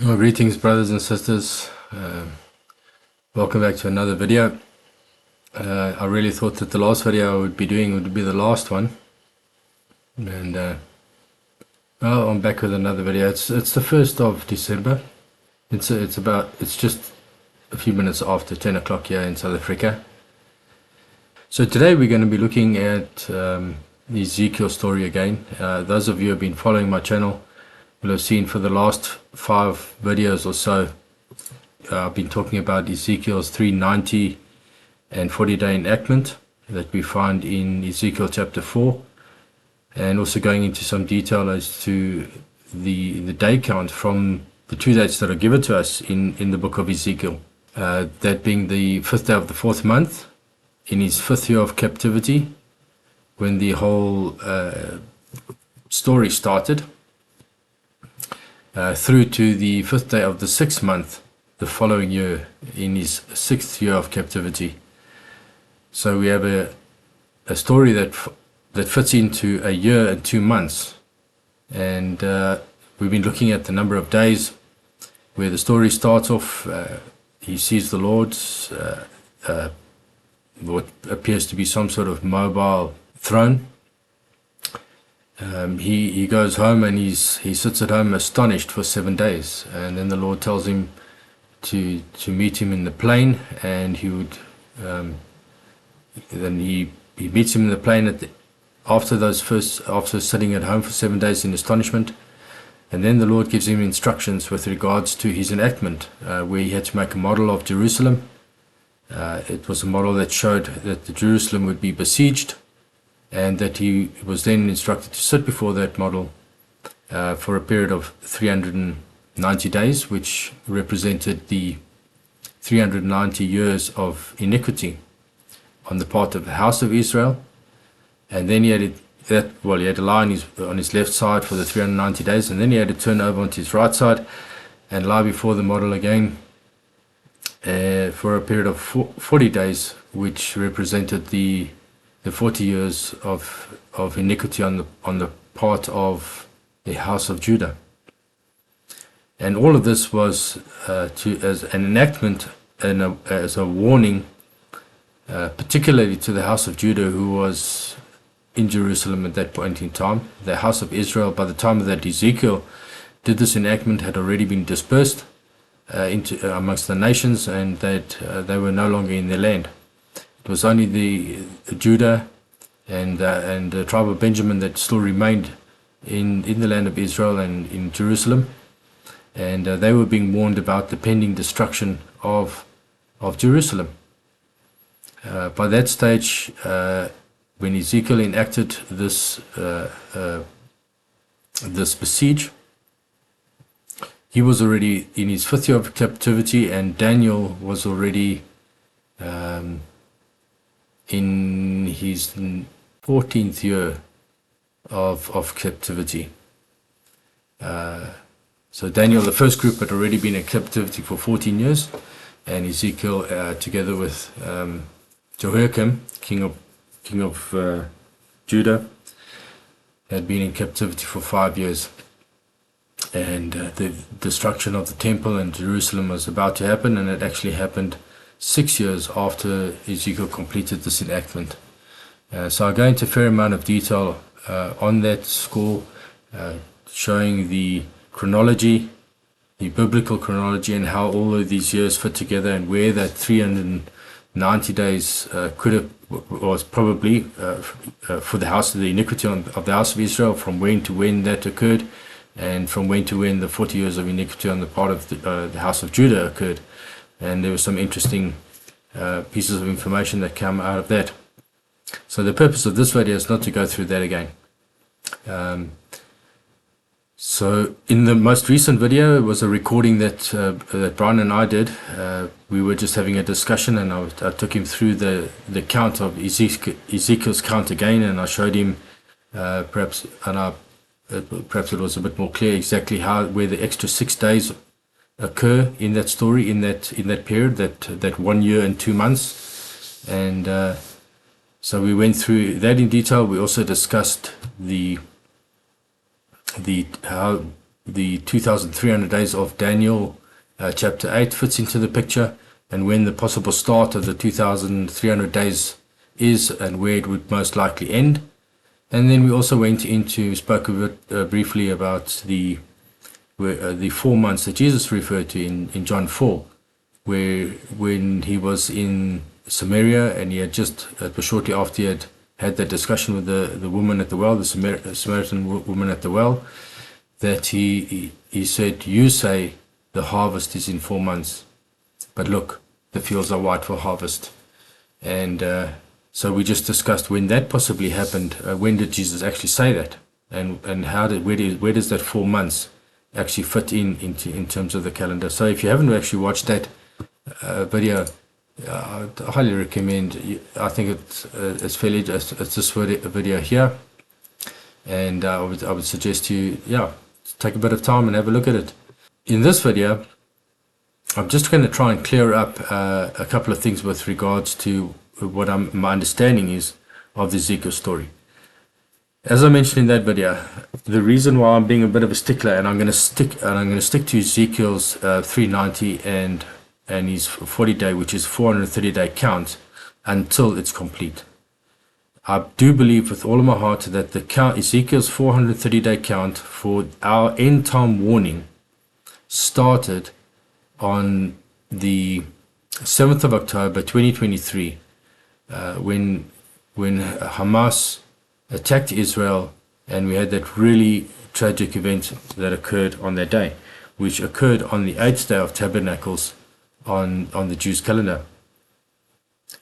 Well, greetings, brothers and sisters. Welcome back to another video. I really thought that the last video I would be doing would be the last one, and well, I'm back with another video. It's the 1st of December. It's just a few minutes after 10 o'clock here in South Africa. So today we're going to be looking at the Ezekiel story again. Those of you who have been following my channel will have seen for the last 5 videos or so I've been talking about Ezekiel's 390 and 40-day enactment that we find in Ezekiel chapter 4, and also going into some detail as to the day count from the 2 dates that are given to us in the book of Ezekiel, that being the 5th day of the 4th month in his 5th year of captivity, when the whole story started, through to the 5th day of the 6th month the following year in his 6th year of captivity. So we have a story that fits into a year and 2 months, and we've been looking at the number of days where the story starts off. He sees the Lord's what appears to be some sort of mobile throne. He goes home and he sits at home astonished for 7 days, and then the Lord tells him to meet him in the plain, and he would then he meets him in the plain after sitting at home for 7 days in astonishment. And then the Lord gives him instructions with regards to his enactment, where he had to make a model of Jerusalem. It was a model that showed that the Jerusalem would be besieged, and that he was then instructed to sit before that model for a period of 390 days, which represented the 390 years of iniquity on the part of the house of Israel. And then he had to lie on his left side for the 390 days, and then he had to turn over onto his right side and lie before the model again for a period of 40 days, which represented the 40 years of iniquity on the part of the house of Judah. And all of this was as an enactment and as a warning, particularly to the house of Judah, who was in Jerusalem at that point in time. The house of Israel, by the time that Ezekiel did this enactment, had already been dispersed amongst the nations, and that they were no longer in their land. It was only the Judah and the tribe of Benjamin that still remained in the land of Israel and in Jerusalem, and they were being warned about the pending destruction of Jerusalem. By that stage, when Ezekiel enacted this besiege, he was already in his 5th year of captivity, and Daniel was already in his 14th year of captivity. So Daniel, the first group, had already been in captivity for 14 years, and Ezekiel, together with Jehoiakim, king of Judah, had been in captivity for 5 years. And the destruction of the temple and Jerusalem was about to happen, and it actually happened 6 years after Ezekiel completed this enactment. So I go into a fair amount of detail on that score, showing the chronology, the biblical chronology, and how all of these years fit together, and where that 390 days was probably for the house of the iniquity of the house of Israel, from when to when that occurred, and from when to when the 40 years of iniquity on the part of the house of Judah occurred. And there were some interesting pieces of information that come out of that. So the purpose of this video is not to go through that again. So in the most recent video, it was a recording that Brian and I did. We were just having a discussion, and I took him through the count of Ezekiel's count again, and I showed him perhaps it was a bit more clear exactly where the extra 6 days occur in that story, in that period, that 1 year and 2 months. And so we went through that in detail. We also discussed how the 2,300 days of Daniel chapter 8 fits into the picture, and when the possible start of the 2,300 days is, and where it would most likely end. And then we also spoke a bit briefly about the 4 months that Jesus referred to in John 4, where when he was in Samaria, and he had just, it was shortly after he had that discussion with the woman at the well, the Samaritan woman at the well, that he said, "You say the harvest is in 4 months, but look, the fields are white for harvest." And so we just discussed when that possibly happened. When did Jesus actually say that, and where does that 4 months actually fit in terms of the calendar? So if you haven't actually watched that video, I highly recommend. I think it's this video here, and I would suggest you take a bit of time and have a look at it. In this video, I'm just going to try and clear up a couple of things with regards to what my understanding is of the Ezekiel story. As I mentioned in that video, the reason why I'm being a bit of a stickler, and I'm going to stick to Ezekiel's 390 and his 40-day, which is 430-day count, until it's complete. I do believe with all of my heart that the count, Ezekiel's 430-day count for our end time warning, started on the 7th of October 2023, when Hamas attacked Israel, and we had that really tragic event that occurred on that day, which occurred on the 8th day of Tabernacles on the Jews' calendar.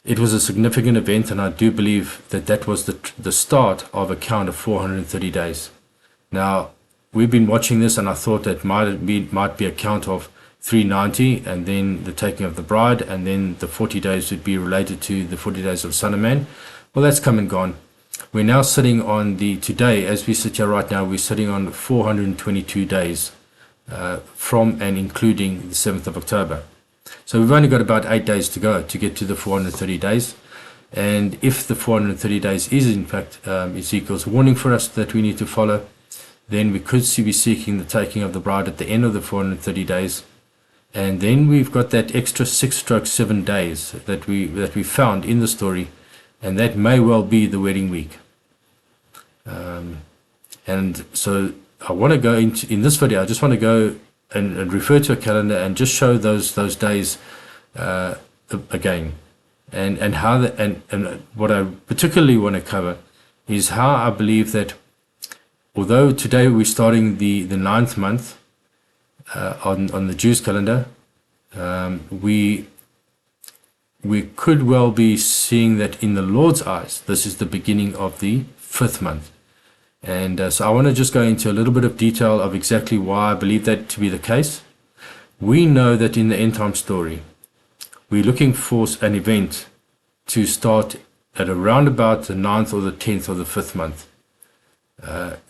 It was a significant event, and I do believe that was the start of a count of 430 days. Now, we've been watching this, and I thought that might be a count of 390, and then the taking of the bride, and then the 40 days would be related to the 40 days of Son of Man. Well, that's come and gone. We're now sitting on today, as we sit here right now, we're sitting on 422 days from and including the 7th of October. So we've only got about 8 days to go to get to the 430 days. And if the 430 days is in fact Ezekiel's warning for us that we need to follow, then we could be seeking the taking of the bride at the end of the 430 days. And then we've got that extra 6/7 days that we found in the story, and that may well be the wedding week. And so I want to go in this video, I just want to go and refer to a calendar and just show those days again, and how and what I particularly want to cover is how I believe that although today we're starting the 9th month on the Jews calendar, we could well be seeing that in the Lord's eyes this is the beginning of the 5th month. And so I want to just go into a little bit of detail of exactly why I believe that to be the case. We know that in the end time story, we're looking for an event to start at around about the 9th or the 10th or the 5th month.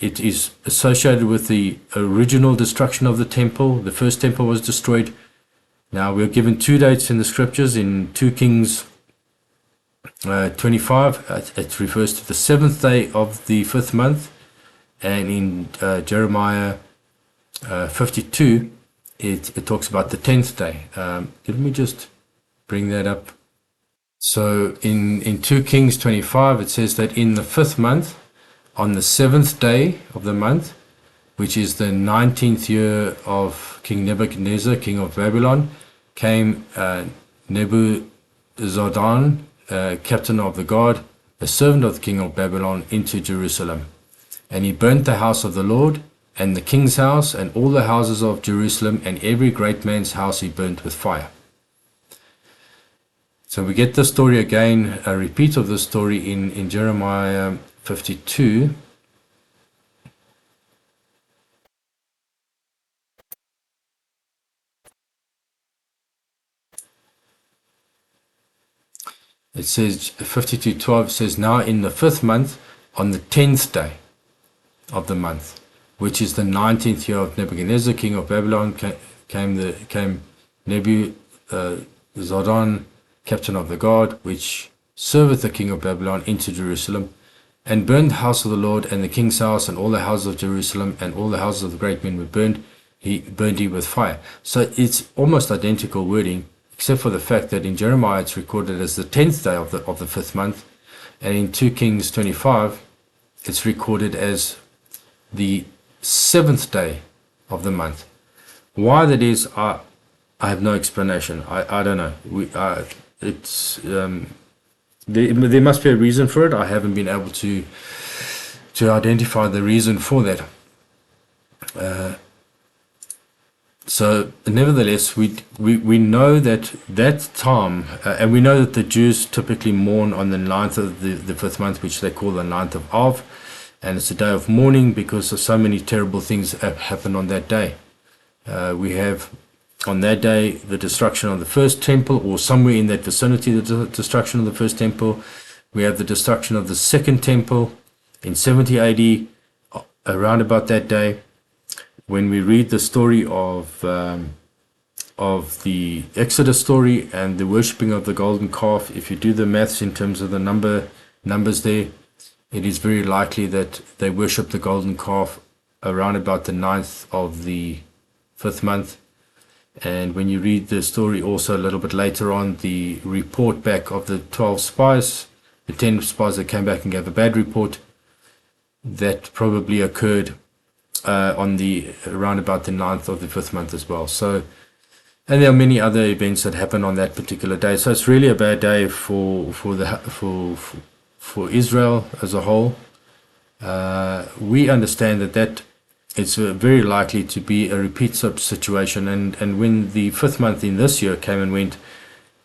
It is associated with the original destruction of the temple. The first temple was destroyed. Now we're given 2 dates in the scriptures. In 2 Kings 25, it refers to the 7th day of the 5th month. And in Jeremiah 52, it talks about the 10th day. Let me just bring that up. So in 2 Kings 25, it says that in the 5th month, on the 7th day of the month, which is the 19th year of King Nebuchadnezzar, king of Babylon, came Nebuzaradan, captain of the guard, a servant of the king of Babylon, into Jerusalem. And he burnt the house of the Lord, and the king's house, and all the houses of Jerusalem, and every great man's house he burnt with fire. So we get the story again, a repeat of the story in Jeremiah 52. It says, 52:12 says, now in the 5th month, on the 10th day of the month, which is the 19th year of Nebuchadnezzar, king of Babylon, came Nebuzaradan, captain of the guard, which serveth the king of Babylon, into Jerusalem. and burned the house of the Lord, and the king's house, and all the houses of Jerusalem, and all the houses of the great men were burned. He burned he with fire. So it's almost identical wording, except for the fact that in Jeremiah it's recorded as the 10th day of the fifth month, and in 2 Kings 25 it's recorded as the 7th day of the month. Why that is, I have no explanation. I don't know. There must be a reason for it. I haven't been able to identify the reason for that. So nevertheless, we know that time, and we know that the Jews typically mourn on the 9th of the fifth month, which they call the 9th of Av, and it's a day of mourning because of so many terrible things that happen on that day. We have on that day the destruction of the first temple, or somewhere in that vicinity, the destruction of the first temple. We have the destruction of the second temple in 70 AD, around about that day. When we read the story of the Exodus story and the worshipping of the golden calf, if you do the maths in terms of the numbers there, it is very likely that they worship the golden calf around about the 9th of the fifth month. And when you read the story also a little bit later on, the report back of the 12 spies, the 10 spies that came back and gave a bad report, that probably occurred around about the 9th of the fifth month as well. So, and there are many other events that happen on that particular day. So it's really a bad day for Israel as a whole. We understand that it's very likely to be a repeat situation. And when the fifth month in this year came and went,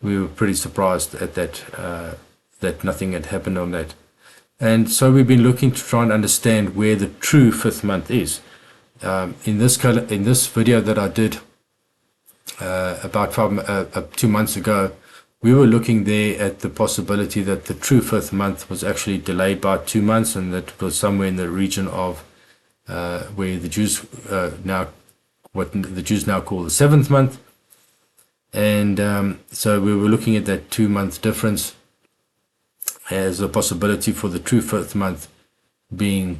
we were pretty surprised at that nothing had happened on that. And so we've been looking to try and understand where the true fifth month is. In this video that I did about 2 months ago, we were looking there at the possibility that the true fifth month was actually delayed by 2 months, and that was somewhere in the region of where the Jews what the Jews now call the seventh month. And so we were looking at that 2 month difference as a possibility for the true fifth month being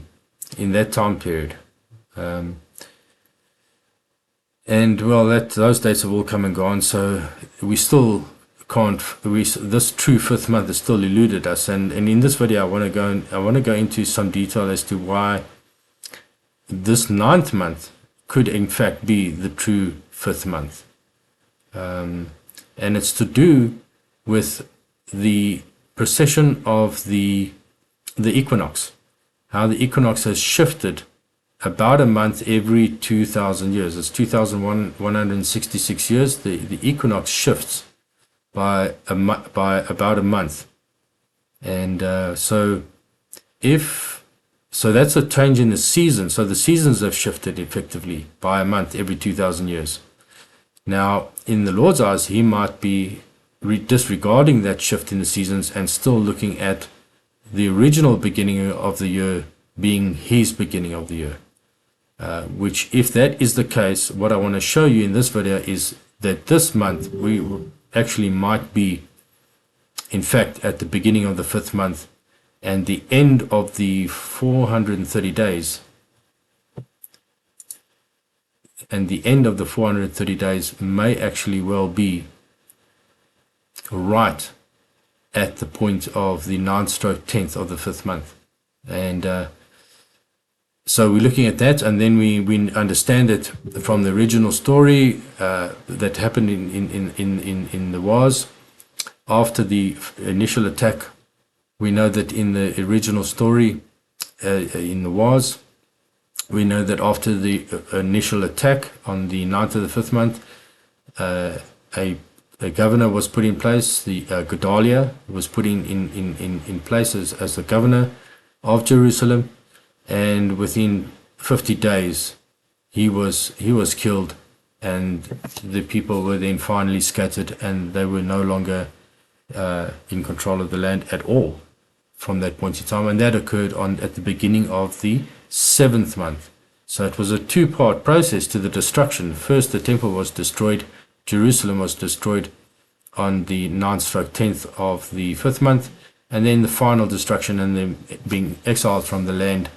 in that time period. And well, those dates have all come and gone, so we still can't. This true fifth month has still eluded us. And in this video, I want to go into some detail as to why this 9th month could in fact be the true fifth month. And it's to do with the precession of the equinox, how the equinox has shifted about a month every 2,000 years. It's 2,166 years. The equinox shifts by about a month, and so that's a change in the season. So the seasons have shifted effectively by a month every 2,000 years. Now, in the Lord's eyes, He might be disregarding that shift in the seasons and still looking at the original beginning of the year being His beginning of the year. Which, if that is the case, what I want to show you in this video is that this month we actually might be, in fact, at the beginning of the fifth month, and the end of the 430 days. And the end of the 430 days may actually well be right at the point of the 9/10th of the fifth month. And so we're looking at that, and then we understand it from the original story that happened in the wars. After the initial attack, we know that in the original story in the wars, we know that after the initial attack on the 9th of the fifth month, a governor was put in place. The Gedaliah was put in place as the governor of Jerusalem. And within 50 days, he was killed, and the people were then finally scattered, and they were no longer in control of the land at all from that point in time. And that occurred at the beginning of the 7th month. So it was a two-part process to the destruction. First, the temple was destroyed. Jerusalem was destroyed on the 9/10th of the fifth month. and then the final destruction and them being exiled from the land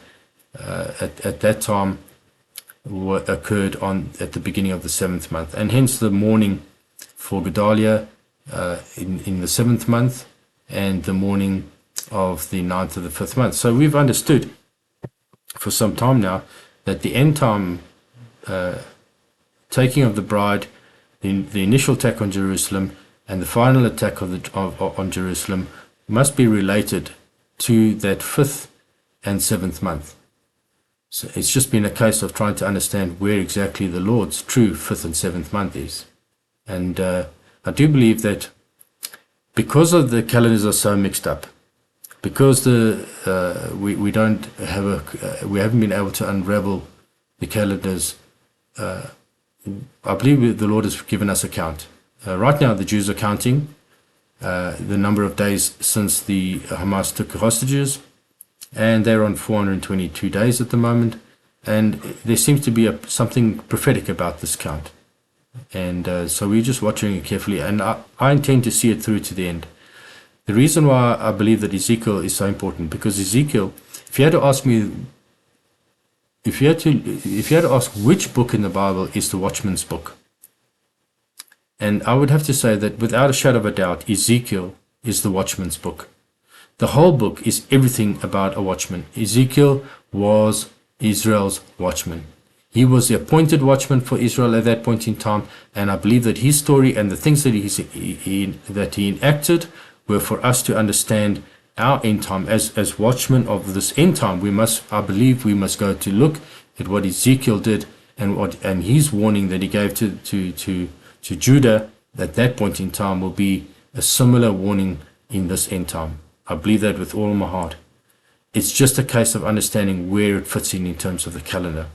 at that time occurred at the beginning of the 7th month, and hence the mourning for Gedalia in the 7th month, and the mourning of the 9th of the 5th month. So we've understood for some time now that the end time taking of the bride, the initial attack on Jerusalem, and the final attack on Jerusalem must be related to that 5th and 7th month. So it's just been a case of trying to understand where exactly the Lord's true 5th and 7th month is. And I do believe that because of the calendars are so mixed up, because we haven't been able to unravel the calendars, I believe the Lord has given us a count. Right now the Jews are counting the number of days since the Hamas took hostages, and they're on 422 days at the moment, and there seems to be something prophetic about this count, and so we're just watching it carefully, and I intend to see it through to the end. The reason why I believe that Ezekiel is so important, because Ezekiel, if you had to ask which book in the Bible is the Watchman's book, and I would have to say that without a shadow of a doubt, Ezekiel is the Watchman's book. The whole book is everything about a watchman. Ezekiel was Israel's watchman. He was the appointed watchman for Israel at that point in time, and I believe that his story and the things that he enacted were for us to understand our end time. As watchmen of this end time, I believe we must go to look at what Ezekiel did and his warning that he gave to Judah at that point in time will be a similar warning in this end time. I believe that with all my heart. It's just a case of understanding where it fits in terms of the calendar.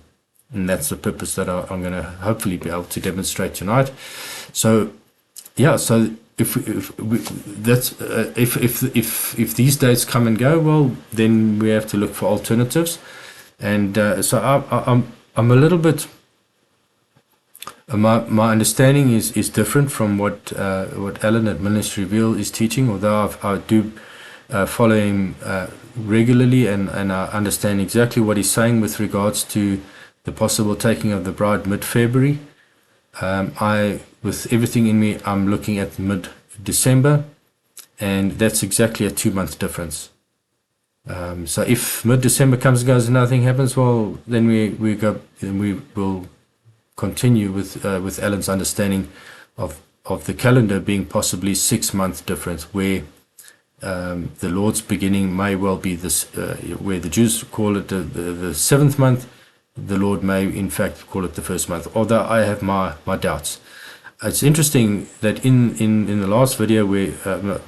And that's the purpose that I'm going to hopefully be able to demonstrate tonight. So, yeah, so if these dates come and go, well, then we have to look for alternatives. And so I'm a little bit... My understanding is different from what Alan at Ministry Reveal is teaching, although I do follow him regularly, and I understand exactly what he's saying with regards to the possible taking of the bride mid-February. With everything in me, I'm looking at mid-December, and that's exactly a 2-month difference. So if mid-December comes and goes and nothing happens, well, then we will continue with Alan's understanding of the calendar being possibly 6-month difference, where the Lord's beginning may well be this, where the Jews call it the 7th month, the Lord may in fact call it the 1st month, although I have my doubts. It's interesting that in the last video, where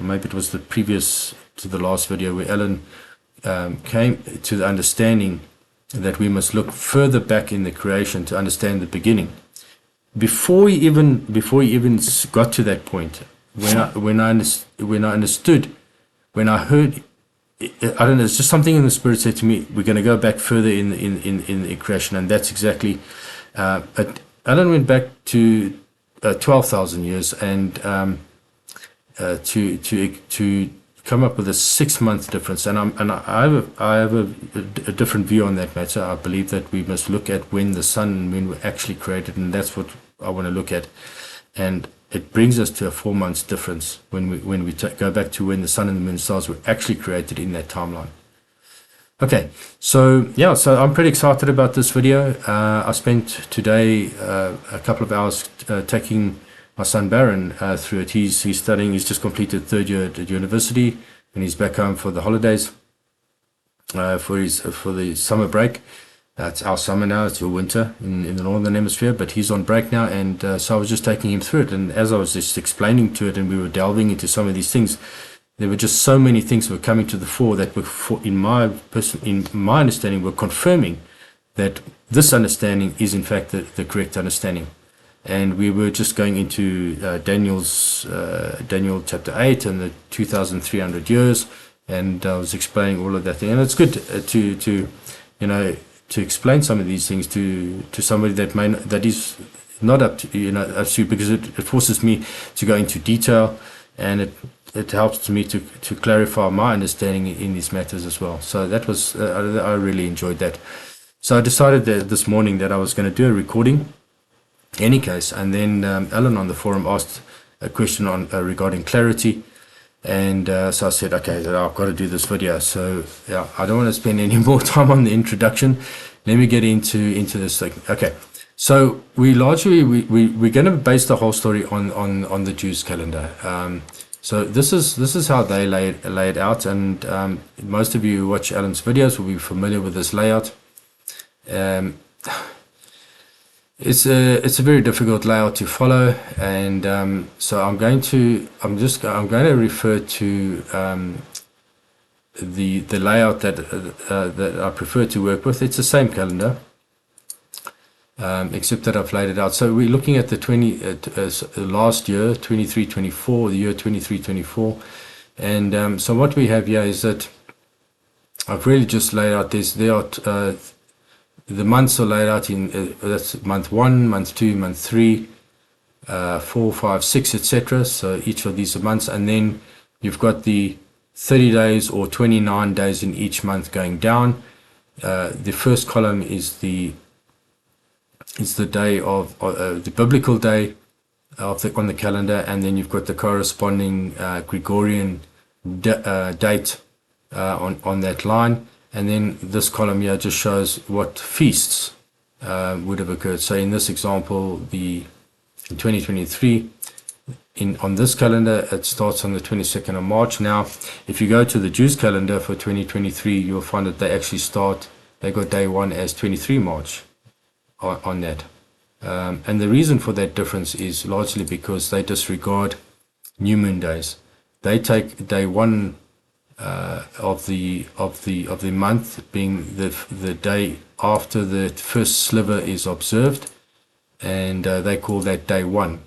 maybe it was the previous to the last video, where Alan came to the understanding that we must look further back in the creation to understand the beginning. Before he even got to that point, when I understood, when I heard, I don't know, it's just something in the Spirit said to me, we're going to go back further in the creation, and that's exactly. Alan went back to 12,000 years, and to come up with a 6-month difference, and I have a different view on that matter. I believe that we must look at when the sun and moon were actually created, and that's what I want to look at. And it brings us to a 4 months difference when we go back to when the sun and the moon stars were actually created in that timeline. Okay, so yeah, so I'm pretty excited about this video. I spent today a couple of hours taking my son Baron through it. He's studying. He's just completed 3rd year at university, and he's back home for the holidays, for the summer break. It's our summer now. It's your winter in the northern hemisphere, but he's on break now, and so I was just taking him through it. And as I was just explaining to it, and we were delving into some of these things, there were just so many things that were coming to the fore that were, in my understanding, were confirming that this understanding is in fact the correct understanding. And we were just going into Daniel chapter 8 and the 2,300 years, and I was explaining all of that thing. And it's good to explain some of these things to somebody that is not up to, up to you, because it forces me to go into detail, and it helps me to clarify my understanding in these matters as well. So that was I really enjoyed that. So I decided that this morning that I was going to do a recording, in any case, and then Alan on the forum asked a question on regarding clarity, and so I said, okay, I've got to do this video. So yeah, I don't want to spend any more time on the introduction. Let me get into this thing. Okay. So we're going to base the whole story on the Jews calendar. So this is how they lay it out, and most of you who watch Alan's videos will be familiar with this layout. It's a very difficult layout to follow, and so I'm going to refer to the layout that I prefer to work with. It's the same calendar. Except that I've laid it out. So we're looking at the last year, 23-24, the year 23-24, and so what we have here is that I've really just laid out the months are laid out in that's month 1, month 2, month 3, 4, 5, 6, etc. So each of these are months, and then you've got the 30 days or 29 days in each month going down. The first column is the day of the biblical day on the calendar, and then you've got the corresponding Gregorian date on that line, and then this column here just shows what feasts would have occurred. So in this example, in 2023, on this calendar, it starts on the 22nd of March. Now, if you go to the Jews calendar for 2023, you'll find that they got day 1 as 23 March. On that, and the reason for that difference is largely because they disregard new moon days. They take day 1 of the month being the day after the first sliver is observed, and they call that day 1.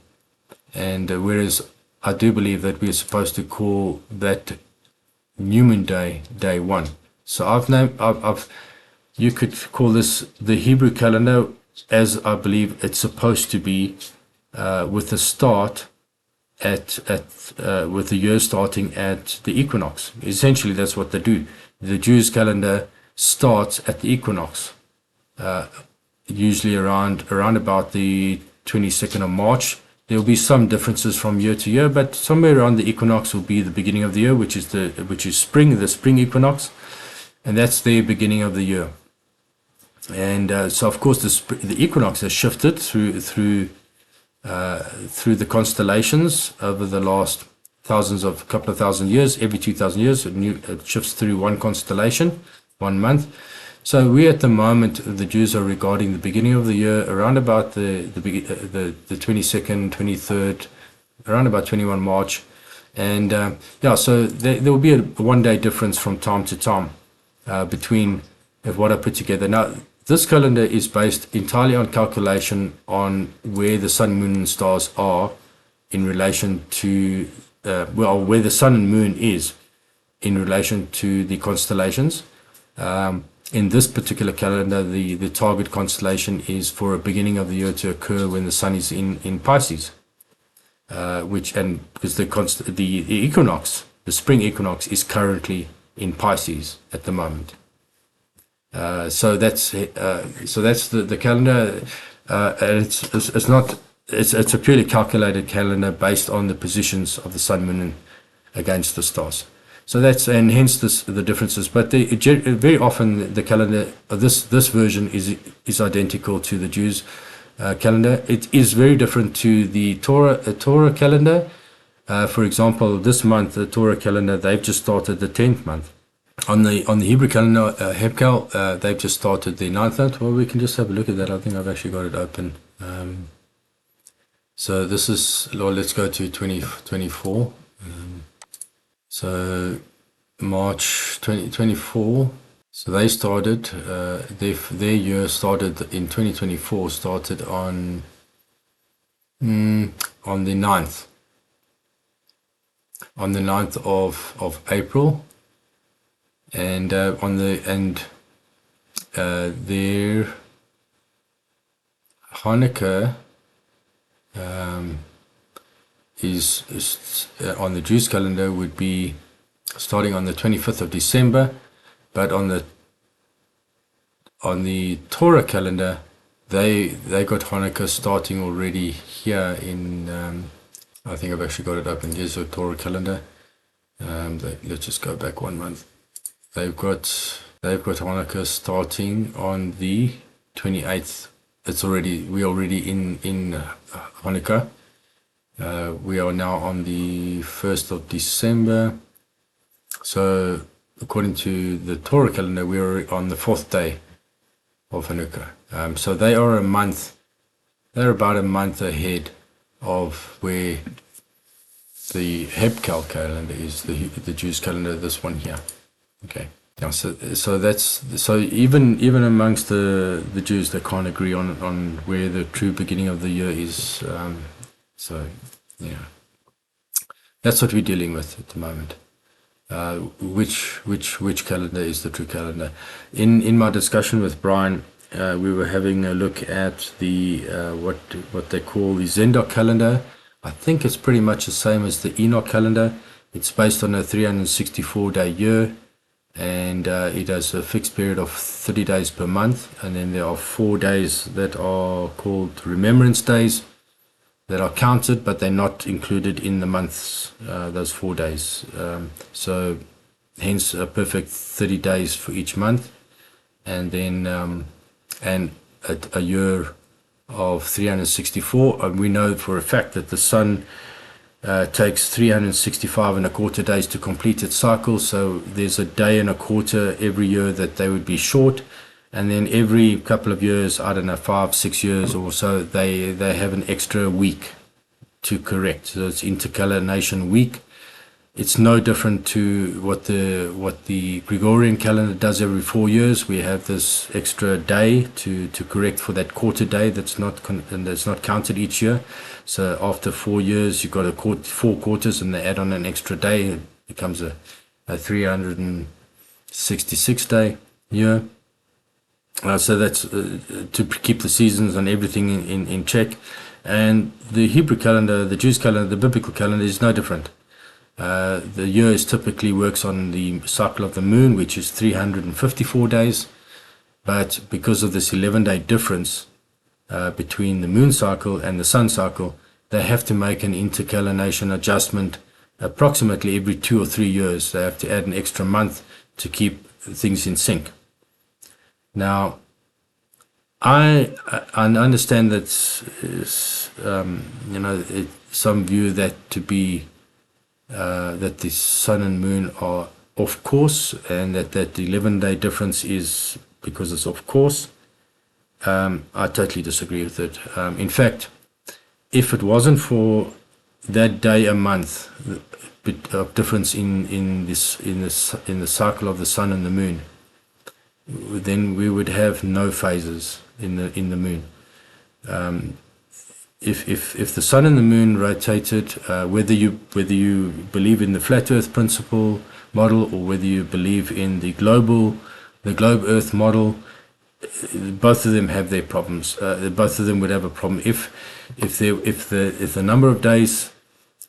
And whereas I do believe that we're supposed to call that new moon day 1. So you could call this the Hebrew calendar, as I believe it's supposed to be, with the start with the year starting at the equinox. Essentially, that's what they do. The Jews calendar starts at the equinox, usually around about the 22nd of March. There will be some differences from year to year, but somewhere around the equinox will be the beginning of the year, which is spring, the spring equinox, and that's the beginning of the year. And so, of course, the equinox has shifted through the constellations over the last couple of thousand years. Every 2,000 years, it shifts through one constellation, 1 month. So we, at the moment, the Jews are regarding the beginning of the year around about the 22nd, 23rd, around about 21 March, and so there will be a 1 day difference from time to time between what I put together. Now, this calendar is based entirely on calculation on where the sun, moon, and stars are in relation to, where the sun and moon is in relation to the constellations. In this particular calendar, the target constellation is for a beginning of the year to occur when the sun is in Pisces, because the equinox, the spring equinox, is currently in Pisces at the moment. So that's the calendar, and it's a purely calculated calendar based on the positions of the sun, moon, against the stars. So and hence the differences. But very often the calendar, this version is identical to the Jews calendar. It is very different to the Torah calendar. For example, this month, the Torah calendar, they've just started the 10th month. On the Hebrew calendar, Hebcal, they've just started the 9th month. Well, we can just have a look at that. I think I've actually got it open. So this is, let's go to 2024. So March 2024. So they started, their year started in 2024, started on the 9th. On the 9th of April. And their Hanukkah on the Jews calendar would be starting on the 25th of December, but on the Torah calendar, they got Hanukkah starting already here in. I think I've actually got it open. Here's the Torah calendar. Let's just go back 1 month. They've got Hanukkah starting on the 28th. We're already in Hanukkah. We are now on the 1st of December. So according to the Torah calendar, we are on the 4th day of Hanukkah. So they are a month. They're about a month ahead of where the Hebcal calendar is, the Jews calendar. This one here. Okay. Yeah, so even amongst the Jews, they can't agree on where the true beginning of the year is. So yeah, that's what we're dealing with at the moment. Which calendar is the true calendar? In my discussion with Brian, we were having a look at the what they call the Zendok calendar. I think it's pretty much the same as the Enoch calendar. It's based on a 364-day year, and it has a fixed period of 30 days per month, and then there are 4 days that are called remembrance days that are counted, but they're not included in the months, those 4 days. So hence a perfect 30 days for each month, and then and a year of 364. And we know for a fact that the sun takes 365 and a quarter days to complete its cycle. So there's a day and a quarter every year that they would be short. And then every couple of years, I don't know, 5-6 years or so, they have an extra week to correct. So it's intercalation week. It's no different to what the Gregorian calendar does every 4 years. We have this extra day to correct for that quarter day that's not counted each year. So after 4 years, you've got 4 quarters, and they add on an extra day. It becomes a 366 day year. So that's to keep the seasons and everything in check. And the Hebrew calendar, the Jews calendar, the biblical calendar is no different. The year typically works on the cycle of the moon, which is 354 days. But because of this 11-day difference between the moon cycle and the sun cycle, they have to make an intercalation adjustment approximately every 2 or 3 years. They have to add an extra month to keep things in sync. Now, I understand that some view that to be that the sun and moon are off course, and that the 11-day difference is because it's off course. I totally disagree with it. In fact, if it wasn't for that day a month bit of difference in the cycle of the sun and the moon, then we would have no phases in the moon. If the sun and the moon rotated, whether you believe in the flat Earth principle model, or whether you believe in the globe Earth model, both of them have their problems. Both of them would have a problem if the number of days,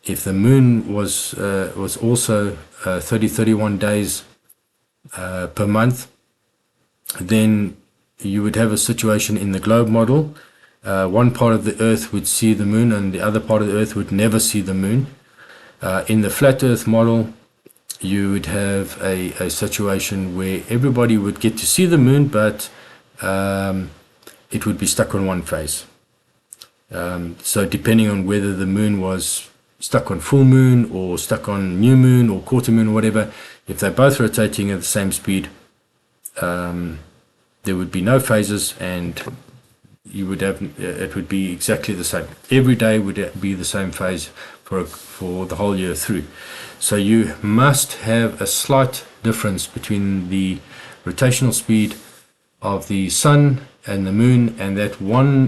if the moon was also 31 days per month, then you would have a situation in the globe model. One part of the Earth would see the moon, and the other part of the Earth would never see the moon. In the flat Earth model, you would have a situation where everybody would get to see the moon, but it would be stuck on one phase. So depending on whether the moon was stuck on full moon or stuck on new moon or quarter moon or whatever, if they're both rotating at the same speed, there would be no phases, and you would have it would be exactly the same. Every day would be the same phase for the whole year through. So you must have a slight difference between the rotational speed of the sun and the moon, and that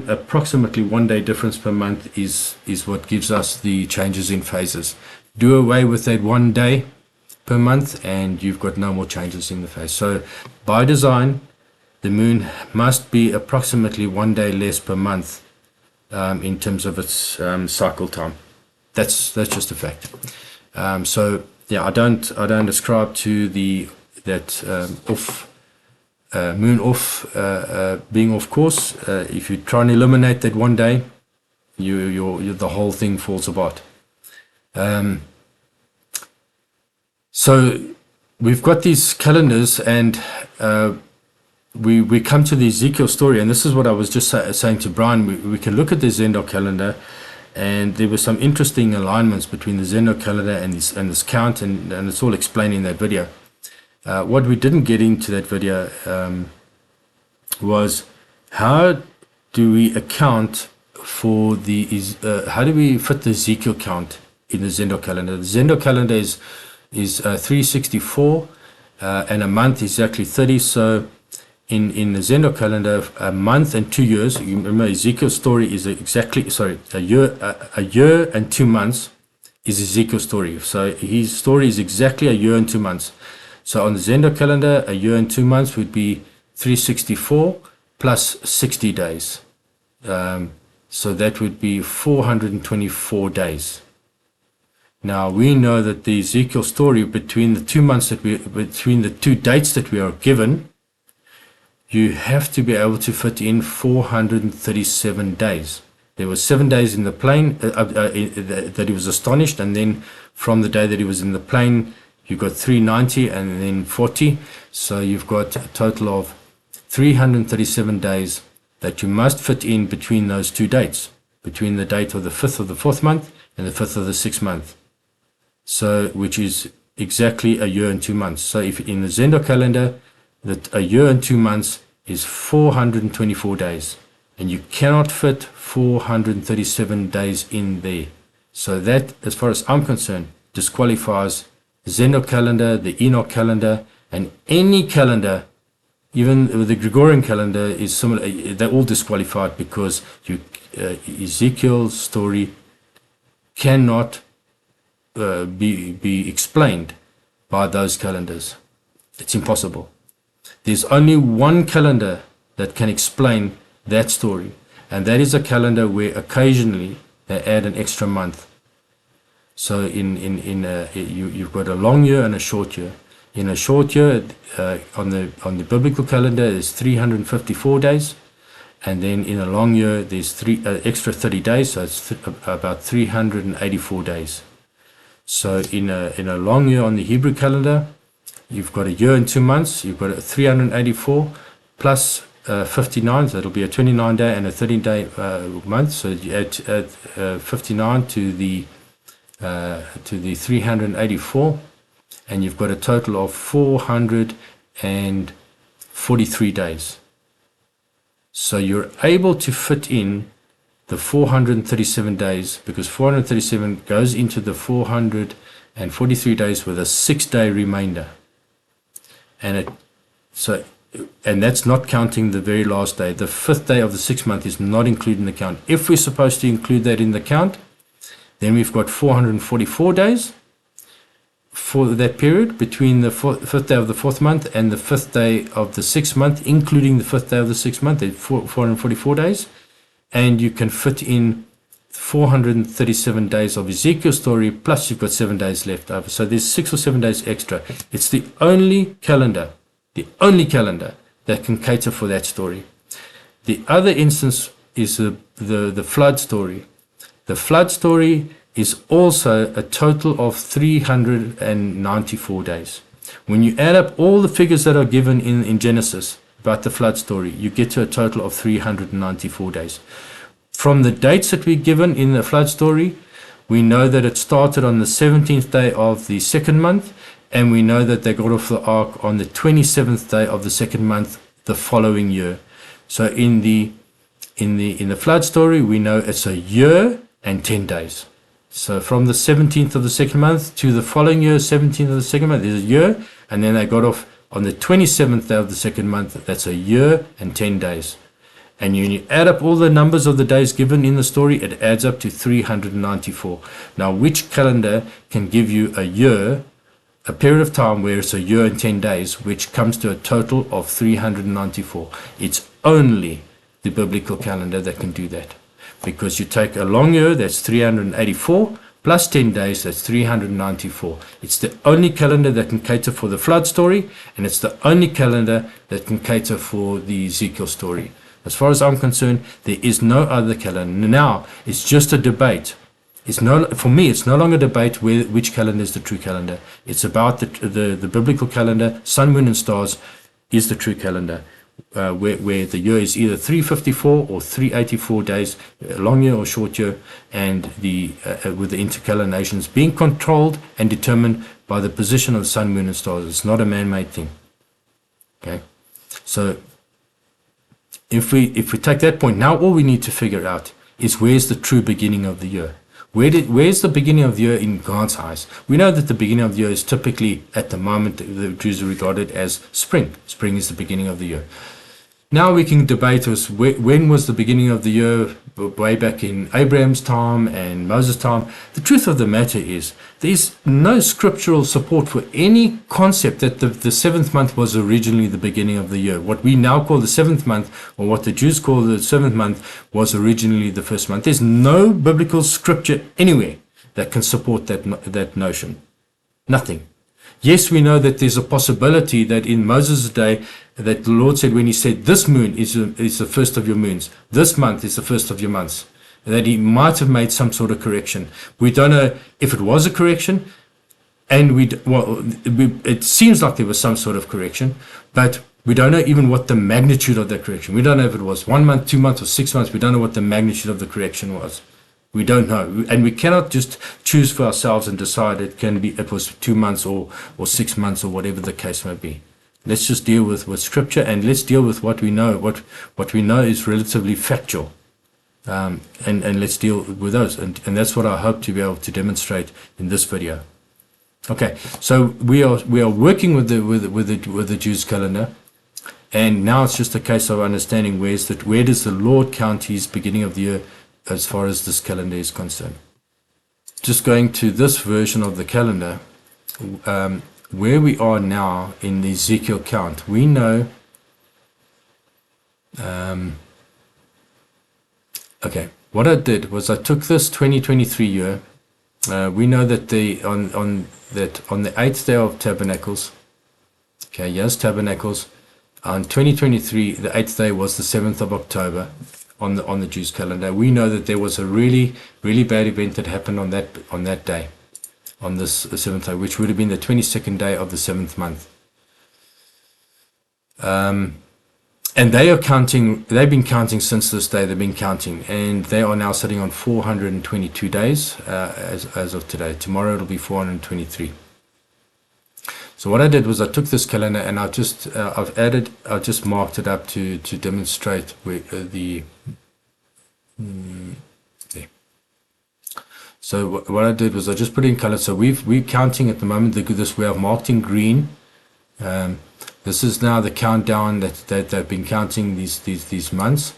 approximately 1 day difference per month is what gives us the changes in phases. Do away with that 1 day per month, and you've got no more changes in the phase. So by design, the moon must be approximately 1 day less per month in terms of its cycle time. That's just a fact. So yeah, I don't ascribe to that moon off being off course. If you try and eliminate that one day, the whole thing falls apart. So we've got these calendars, and we come to the Ezekiel story, and this is what I was just saying to Brian. We can look at the Zendar calendar, and there were some interesting alignments between the Zendar calendar and this count, and it's all explained in that video. What we didn't get into that video was how do we account for how do we fit the Ezekiel count in the Zendar calendar? The Zendar calendar is 364, and a month is exactly 30. So in the Zendar calendar, a month and 2 years. You remember Ezekiel's story is a year and 2 months is Ezekiel's story. So his story is exactly a year and 2 months. So on the Zendar calendar, a year and 2 months would be 364 plus 60 days. So that would be 424 days. Now we know that the Ezekiel story, between the 2 months between the two dates that we are given, you have to be able to fit in 437 days. There were 7 days in the plain that he was astonished, and then from the day that he was in the plain, you got 390 and then 40. So you've got a total of 337 days that you must fit in between those two dates, between the date of the 5th of the 4th month and the 5th of the 6th month. So, which is exactly a year and 2 months. So if in the Zendar calendar, that a year and 2 months is 424 days, and you cannot fit 437 days in there. So that, as far as I'm concerned, disqualifies the Zendar calendar, the Enoch calendar, and any calendar, even the Gregorian calendar is similar. They're all disqualified because Ezekiel's story cannot be explained by those calendars. It's impossible. There's only one calendar that can explain that story, and that is a calendar where occasionally they add an extra month. So you've got a long year and a short year. In a short year, on the biblical calendar, is 354 days, and then in a long year, there's extra 30 days, so it's about 384 days. So in a long year on the Hebrew calendar, you've got a year and 2 months. You've got a 384 plus 59, so it'll be a 29-day and a 30-day month. So you add 59 to the 384, and you've got a total of 443 days. So you're able to fit in the 437 days, because 437 goes into the 443 days with a 6-day remainder. And that's not counting the very last day. The 5th day of the 6th month is not included in the count. If we're supposed to include that in the count, then we've got 444 days for that period between the 5th day of the 4th month and the 5th day of the 6th month, including the 5th day of the 6th month, 444 days. And you can fit in 437 days of Ezekiel's story, plus you've got 7 days left over. So there's 6 or 7 days extra. It's the only calendar that can cater for that story. The other instance is the flood story. The flood story is also a total of 394 days. When you add up all the figures that are given in Genesis about the flood story, you get to a total of 394 days. From the dates that we're given in the flood story, we know that it started on the 17th day of the 2nd month, and we know that they got off the ark on the 27th day of the 2nd month the following year. So in the flood story, we know it's a year and 10 days. So from the 17th of the 2nd month to the following year, 17th of the 2nd month, is a year, and then they got off on the 27th day of the 2nd month. That's a year and 10 days. And when you add up all the numbers of the days given in the story, it adds up to 394. Now, which calendar can give you a year, a period of time where it's a year and 10 days, which comes to a total of 394? It's only the biblical calendar that can do that. Because you take a long year, that's 384, plus 10 days, that's 394. It's the only calendar that can cater for the flood story, and it's the only calendar that can cater for the Ezekiel story. As far as I'm concerned, there is no other calendar. Now, it's just a debate. For me, it's no longer a debate which calendar is the true calendar. It's about the biblical calendar. Sun, moon, and stars is the true calendar, where the year is either 354 or 384 days, a long year or short year, and with the intercalendar nations being controlled and determined by the position of the sun, moon, and stars. It's not a man-made thing. Okay, so if we take that point, now all we need to figure out is where's the true beginning of the year. Where's the beginning of the year in God's eyes? We know that the beginning of the year is typically, at the moment, the Jews regard it as spring. Spring is the beginning of the year. Now we can debate when was the beginning of the year, way back in Abraham's time and Moses' time. The truth of the matter is there's no scriptural support for any concept that the seventh month was originally the beginning of the year. What we now call the seventh month, or what the Jews call the seventh month, was originally the first month. There's no biblical scripture anywhere that can support that notion. Nothing. Yes, we know that there's a possibility that in Moses' day, that the Lord said, when he said, this moon is the first of your moons, this month is the first of your months, that he might have made some sort of correction. We don't know if it was a correction, and it seems like there was some sort of correction, but we don't know even what the magnitude of that correction. We don't know if it was 1 month, 2 months, or 6 months. We don't know what the magnitude of the correction was. We don't know, and we cannot just choose for ourselves and decide it was 2 months or 6 months or whatever the case may be. Let's just deal with Scripture, and let's deal with what we know. What we know is relatively factual, and let's deal with those. And that's what I hope to be able to demonstrate in this video. Okay, so we are working with the Jews' calendar, and now it's just a case of understanding where does the Lord count His beginning of the year as far as this calendar is concerned. Just going to this version of the calendar. Where we are now in the Ezekiel count, we know, okay, what I did was I took this 2023 year. We know that on the 8th day of Tabernacles, okay, yes, Tabernacles, on 2023, the 8th day was the 7th of October on the Jews' calendar. We know that there was a really, really bad event that happened on that day, on this 7th day, which would have been the 22nd day of the 7th month. And they've been counting since this day. They've been counting, and they are now sitting on 422 days as of today. Tomorrow it'll be 423. So what I did was I took this calendar and I've just marked it up to demonstrate where there. So what I did was I just put it in color. So we're counting at the moment. We have marked in green. This is now the countdown that they've been counting these months,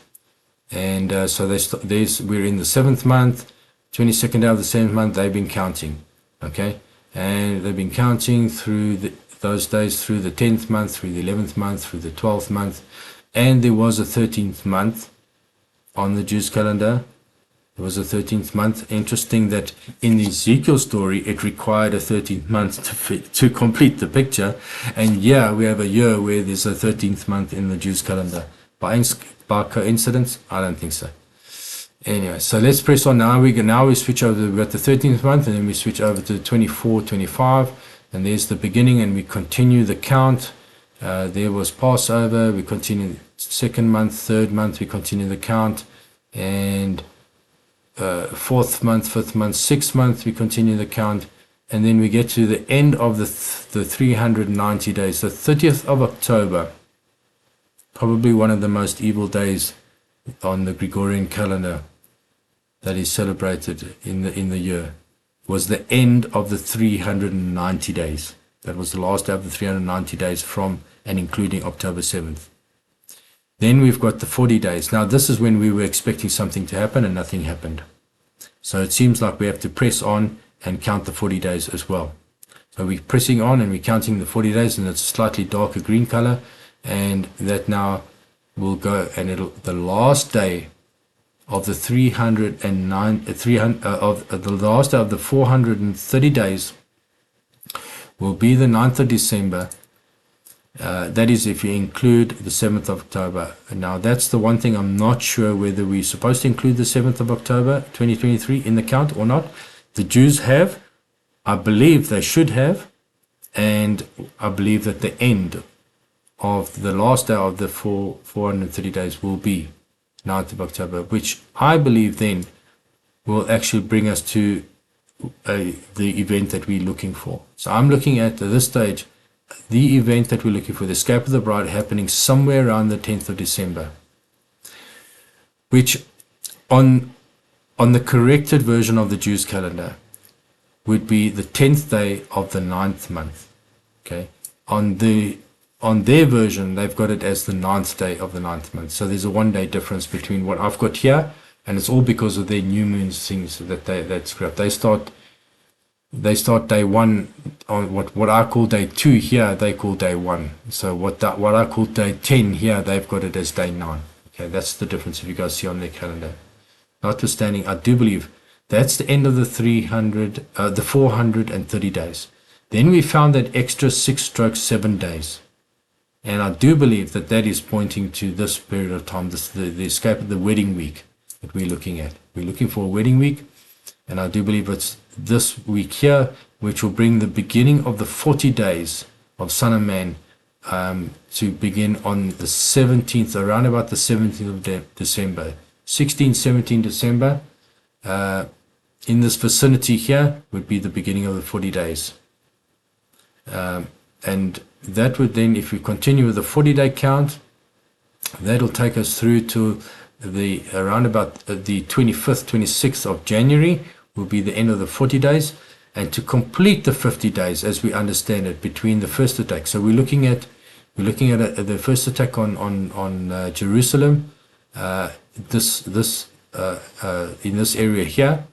and so we're in the 7th month, 22nd day of the 7th month. They've been counting, okay, and they've been counting through those days through the 10th month, through the 11th month, through the 12th month, and there was a 13th month on the Jews' calendar. It was a 13th month. Interesting that in the Ezekiel story, it required a 13th month to complete the picture. And yeah, we have a year where there's a 13th month in the Jews' calendar. By coincidence? I don't think so. Anyway, so let's press on now. We switch over. We've got the 13th month, and then we switch over to 24, 25. And there's the beginning, and we continue the count. There was Passover. We continue the 2nd month, 3rd month. We continue the count. And 4th month, 5th month, 6th month, we continue the count, and then we get to the end of the 390 days, the 30th of October, probably one of the most evil days on the Gregorian calendar that is celebrated in the year, was the end of the 390 days. That was the last day of the 390 days from and including October 7th. Then we've got the 40 days. Now this is when we were expecting something to happen and nothing happened. So it seems like we have to press on and count the 40 days as well. So we're pressing on and we're counting the 40 days, and it's a slightly darker green color, and that now will go, and the last day of the 309, 300, of the last day of the 430 days will be the 9th of December. That is if you include the 7th of October. Now that's the one thing I'm not sure whether we're supposed to include the 7th of October 2023 in the count or not. The Jews have, I believe they should have, and I believe that the end of the last day of the 430 days will be 9th of October, which I believe then will actually bring us to the event that we're looking for. So I'm looking at this stage, the event that we're looking for, the escape of the bride, happening somewhere around the 10th of December, which on the corrected version of the Jews calendar would be the 10th day of the 9th month. Okay, on their version, they've got it as the 9th day of the 9th month. So there's a 1 day difference between what I've got here, and it's all because of their new moon things that scrap. They start day 1 on what I call day 2 here, they call day 1. So what I call day 10 here, they've got it as day 9. Okay, that's the difference if you guys see on their calendar. Notwithstanding, I do believe that's the end of the 430 days. Then we found that extra 6/7 days. And I do believe that that is pointing to this period of time, the escape of the wedding week that we're looking at. We're looking for a wedding week, and I do believe it's this week here, which will bring the beginning of the 40 days of Son of Man to begin on the 17th, around about the 17th of December. 16, 17 December, in this vicinity here, would be the beginning of the 40 days. And that would then, if we continue with the 40-day count, that'll take us through to the around about the 25th, 26th of January will be the end of the 40 days, and to complete the 50 days as we understand it between the first attack. So we're looking at the first attack on Jerusalem, in this area here.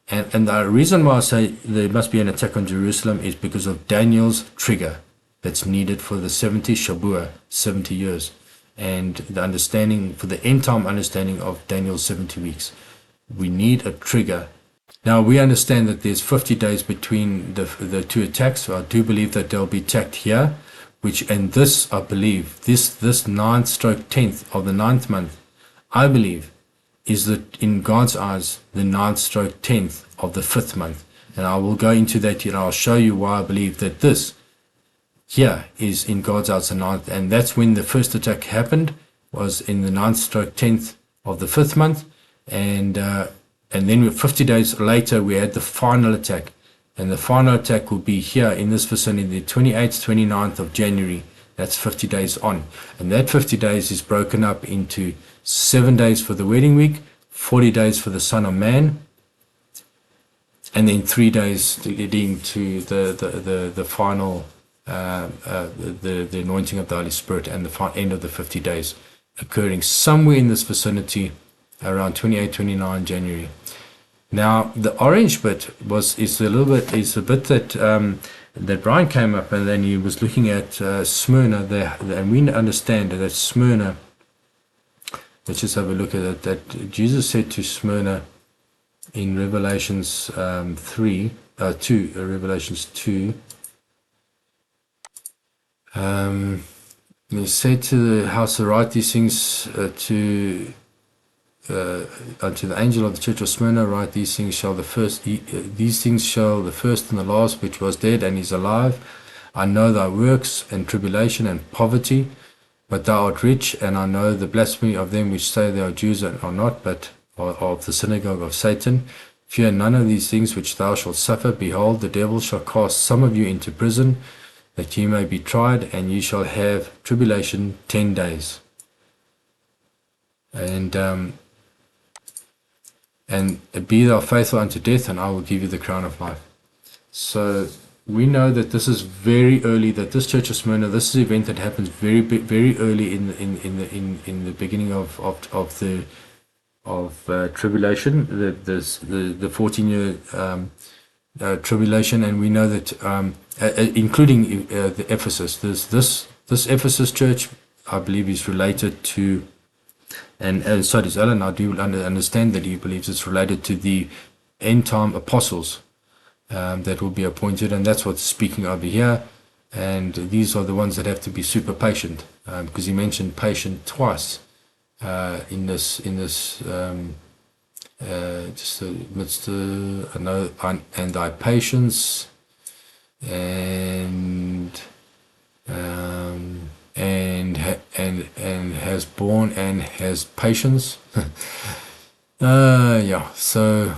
And the reason why I say there must be an attack on Jerusalem is because of Daniel's trigger that's needed for the 70 Shabuah, 70 years, and the understanding, for the end time understanding of Daniel's 70 weeks. We need a trigger. Now we understand that there's 50 days between the two attacks, so I do believe that they'll be attacked here, and this, I believe, this 9th/10th of the 9th month, I believe, is that in God's eyes, the 9th/10th of the 5th month. And I will go into that here, and I'll show you why I believe that this here is in God's eyes the 9th. And that's when the first attack happened, was in the 9th/10th of the 5th month. And then 50 days later, we had the final attack. And the final attack will be here in this vicinity, the 28th, 29th of January. That's 50 days on. And that 50 days is broken up into 7 days for the wedding week, 40 days for the Son of Man, and then 3 days leading to the final, the anointing of the Holy Spirit, and the end of the 50 days occurring somewhere in this vicinity around 28, 29 January. Now the orange bit is a bit that Brian came up, and then he was looking at Smyrna there, and we understand that Smyrna. Let's just have a look at it. That Jesus said to Smyrna in Revelations 2. Revelations 2. He said to the house to write these things unto the angel of the church of Smyrna, write these things shall the first and the last, which was dead and is alive. I know thy works and tribulation and poverty, but thou art rich, and I know the blasphemy of them which say they are Jews and are not, but are of the synagogue of Satan. Fear none of these things which thou shalt suffer. Behold, the devil shall cast some of you into prison, that ye may be tried, and ye shall have tribulation 10 days. And be thou faithful unto death, and I will give you the crown of life. So we know that this is very early. That this church of Smyrna, this is an event that happens very early in the beginning of tribulation, the 14-year tribulation, and we know that including the Ephesus. This Ephesus church, I believe, is related to And so does Alan. I do understand that he believes it's related to the end time apostles that will be appointed, and that's what's speaking over here. And these are the ones that have to be super patient, because he mentioned patient twice in this just amidst and thy patience and has borne and has patience. Yeah. So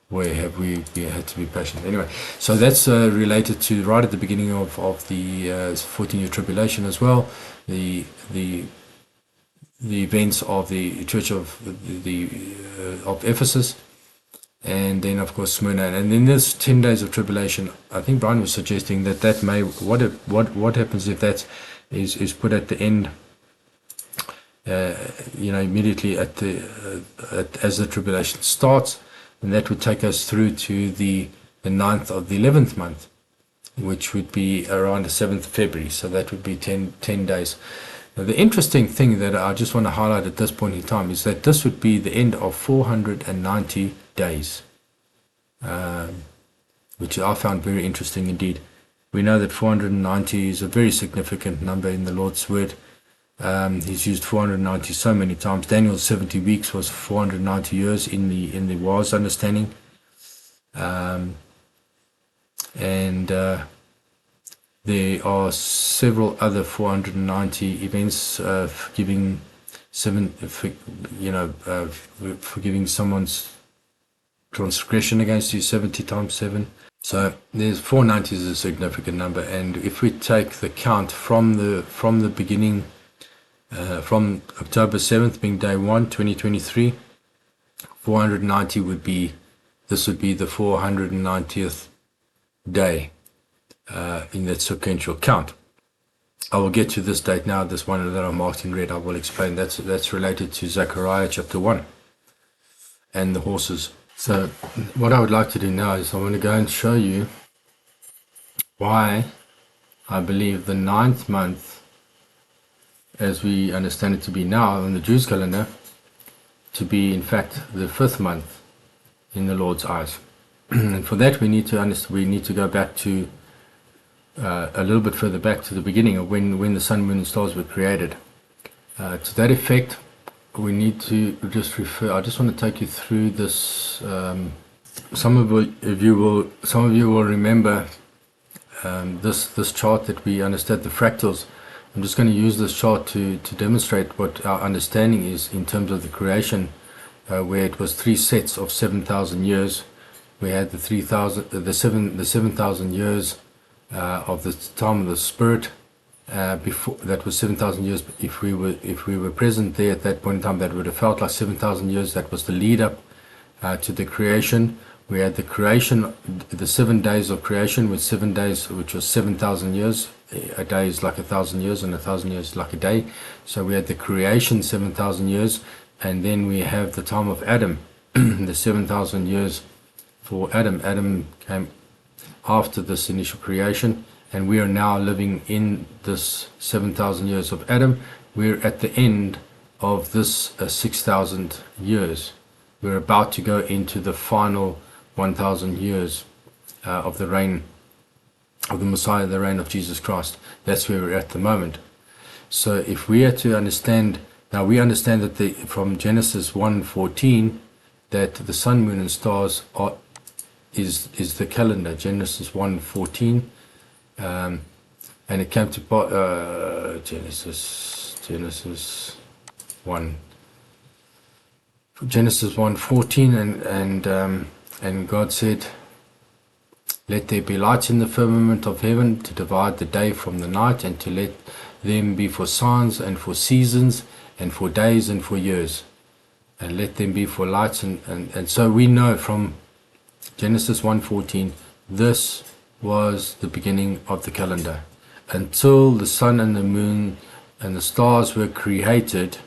where have we had to be patient? Anyway, so that's related to right at the beginning of the 14-year tribulation as well. The events of the church of of Ephesus, and then of course Smyrna, and then there's 10 days of tribulation. I think Brian was suggesting that may what happens if that is put at the end, immediately at the as the tribulation starts, and that would take us through to the 9th of the 11th month, which would be around the 7th of February. So that would be 10 days. Now, the interesting thing that I just want to highlight at this point in time is that this would be the end of 490 days, which I found very interesting indeed. We know that 490 is a very significant number in the Lord's Word. He's used 490 so many times. Daniel's 70 weeks was 490 years in the WAS understanding. There are several other 490 events forgiving someone's transgression against you 70 times 7. So there's 490 is a significant number, and if we take the count from the beginning, from October 7th being day 1, 2023, 490 would be the 490th day in that sequential count. I will get to this date now. This one that I marked in red, I will explain. That's related to Zechariah chapter 1 and the horses. So what I would like to do now is I want to go and show you why I believe the 9th month, as we understand it to be now on the Jews' calendar, to be in fact the 5th month in the Lord's eyes. And for that we need to go back to a little bit further back to the beginning of when the sun, moon and stars were created. To that effect, we need to just refer. I just want to take you through this. Some of you will remember this chart that we understood, the fractals. I'm just going to use this chart to demonstrate what our understanding is in terms of the creation, where it was 3 sets of 7,000 years. We had the 7,000 years of the time of the Spirit. Before that was 7,000 years. If we were present there at that point in time, that would have felt like 7,000 years. That was the lead up to the creation. We had the creation, the 7 days of creation, with 7 days, which was 7,000 years. A day is like 1,000 years, and 1,000 years is like a day. So we had the creation, 7,000 years, and then we have the time of Adam, the 7,000 years for Adam. Adam came after this initial creation, and we are now living in this 7,000 years of Adam. We're at the end of this 6,000 years. We're about to go into the final 1,000 years of the reign of the Messiah, the reign of Jesus Christ. That's where we're at the moment. So if we are to understand, now we understand that from Genesis 1:14, that the sun, moon and stars is the calendar. Genesis 1:14, and it came to Genesis 1:14, and God said, "Let there be lights in the firmament of heaven to divide the day from the night, and to let them be for signs and for seasons and for days and for years, and let them be for lights." And so we know from Genesis 1:14, this was the beginning of the calendar. Until the sun and the moon and the stars were created,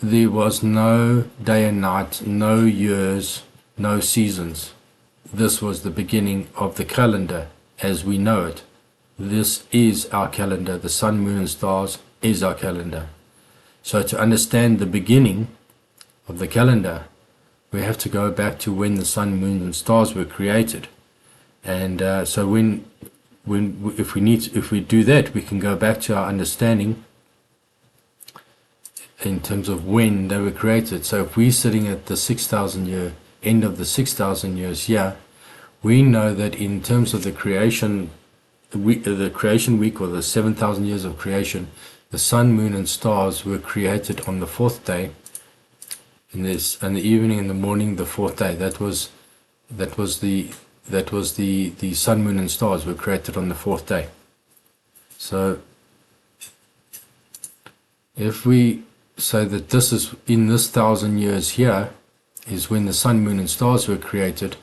there was no day and night, no years, no seasons. This was the beginning of the calendar as we know it. This is our calendar. The sun, moon and stars is our calendar. So to understand the beginning of the calendar, we have to go back to when the sun, moon, and stars were created. And so if we do that, we can go back to our understanding in terms of when they were created. So if we're sitting at the 6,000 year end of the 6,000 years here, we know that in terms of the creation week or the 7,000 years of creation, the sun, moon, and stars were created on the fourth day. In the evening and the morning, the fourth day. That was the sun, moon, and stars were created on the fourth day. So if we say that this is in this 1,000 years here is when the sun, moon, and stars were created,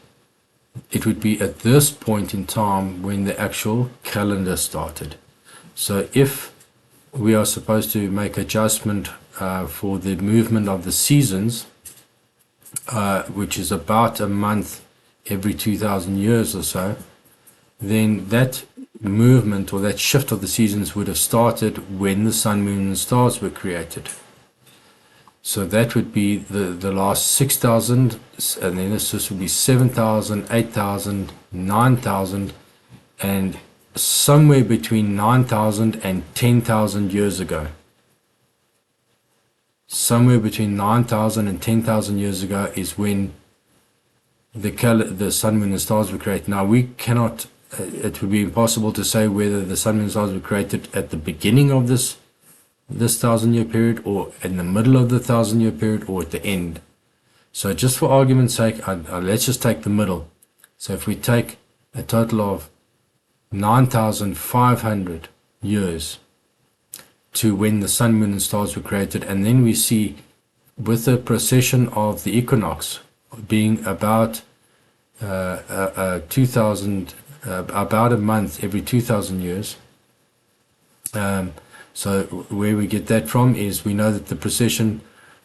it would be at this point in time when the actual calendar started. So if we are supposed to make adjustment for the movement of the seasons, which is about a month every 2,000 years or so, then that movement or that shift of the seasons would have started when the sun, moon, and stars were created. So that would be the last 6,000, and then this would be 7,000, 8,000, 9,000, and somewhere between 9,000 and 10,000 years ago. Somewhere between 9,000 and 10,000 years ago is when the sun, moon, and stars were created. Now we cannot, it would be impossible to say whether the sun, moon, and stars were created at the beginning of this 1,000-year period, or in the middle of the 1,000-year period, or at the end. So just for argument's sake, let's just take the middle. So if we take a total of 9,500 years to when the sun, moon, and stars were created, and then we see with the precession of the equinox being about 2,000, about a month every 2,000 years. So where we get that from is we know that the precession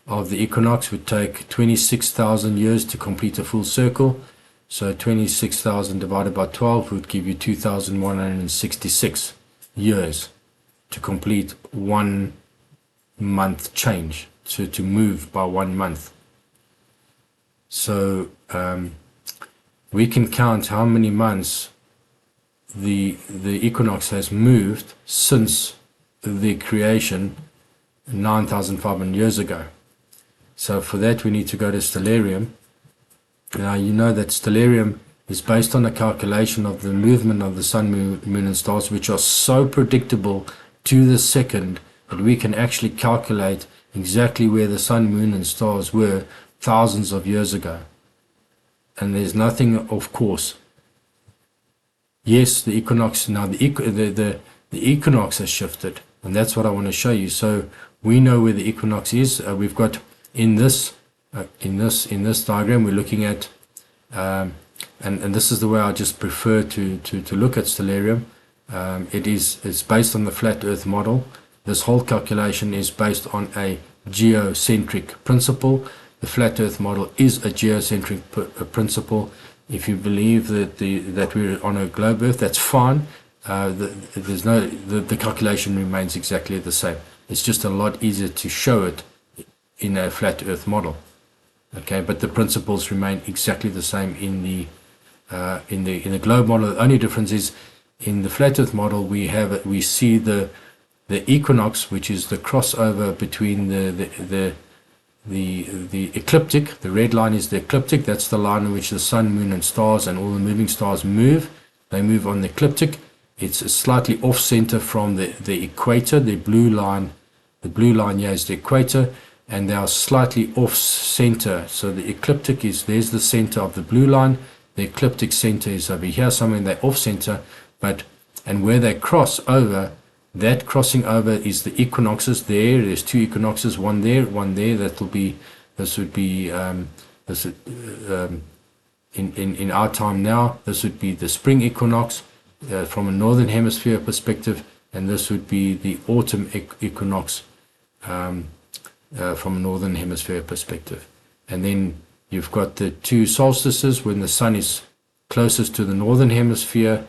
of the equinox would take 26,000 years to complete a full circle. So 26,000 divided by 12 would give you 2,166 years to complete 1 month change, to move by 1 month. So we can count how many months the equinox has moved since the creation 9,500 years ago. So for that we need to go to stellarium. Now you know that stellarium is based on a calculation of the movement of the sun, moon, and stars, which are so predictable to the second that we can actually calculate exactly where the sun, moon, and stars were thousands of years ago. And there's nothing, of course. Yes, the equinox, now the equinox has shifted, and that's what I want to show you. So we know where the equinox is. We've got in this diagram we're looking at, and this is the way I just prefer to look at stellarium. It's based on the flat Earth model. This whole calculation is based on a geocentric principle. The flat Earth model is a geocentric principle. If you believe that we're on a globe Earth, that's fine. The calculation remains exactly the same. It's just a lot easier to show it in a flat Earth model. Okay, but the principles remain exactly the same in the globe model. The only difference is in the flat Earth model we see the equinox, which is the crossover between the ecliptic. The red line is the ecliptic. That's the line in which the sun, moon, and stars and all the moving stars move. They move on the ecliptic. It's slightly off center from the equator. The blue line here is the equator, and they are slightly off center. So the ecliptic there's the center of the blue line. The ecliptic center is over here somewhere, and they're off center. And where they cross over, that crossing over is the equinoxes. There's two equinoxes, one there, one there. This would be in our time now, this would be the spring equinox from a northern hemisphere perspective, and this would be the autumn equinox from a northern hemisphere perspective. And then you've got the two solstices when the sun is closest to the northern hemisphere,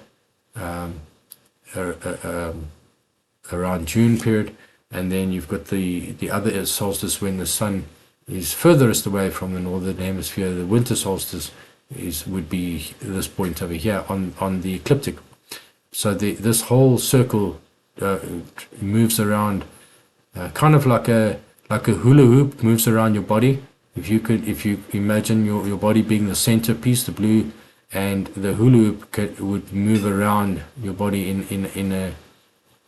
around June period, And then you've got the other solstice when the sun is furthest away from the northern hemisphere. The winter solstice would be this point over here on the ecliptic. So this whole circle moves around, kind of like a hula hoop moves around your body. If you imagine your body being the centerpiece, the blue, and the hula hoop would move around your body in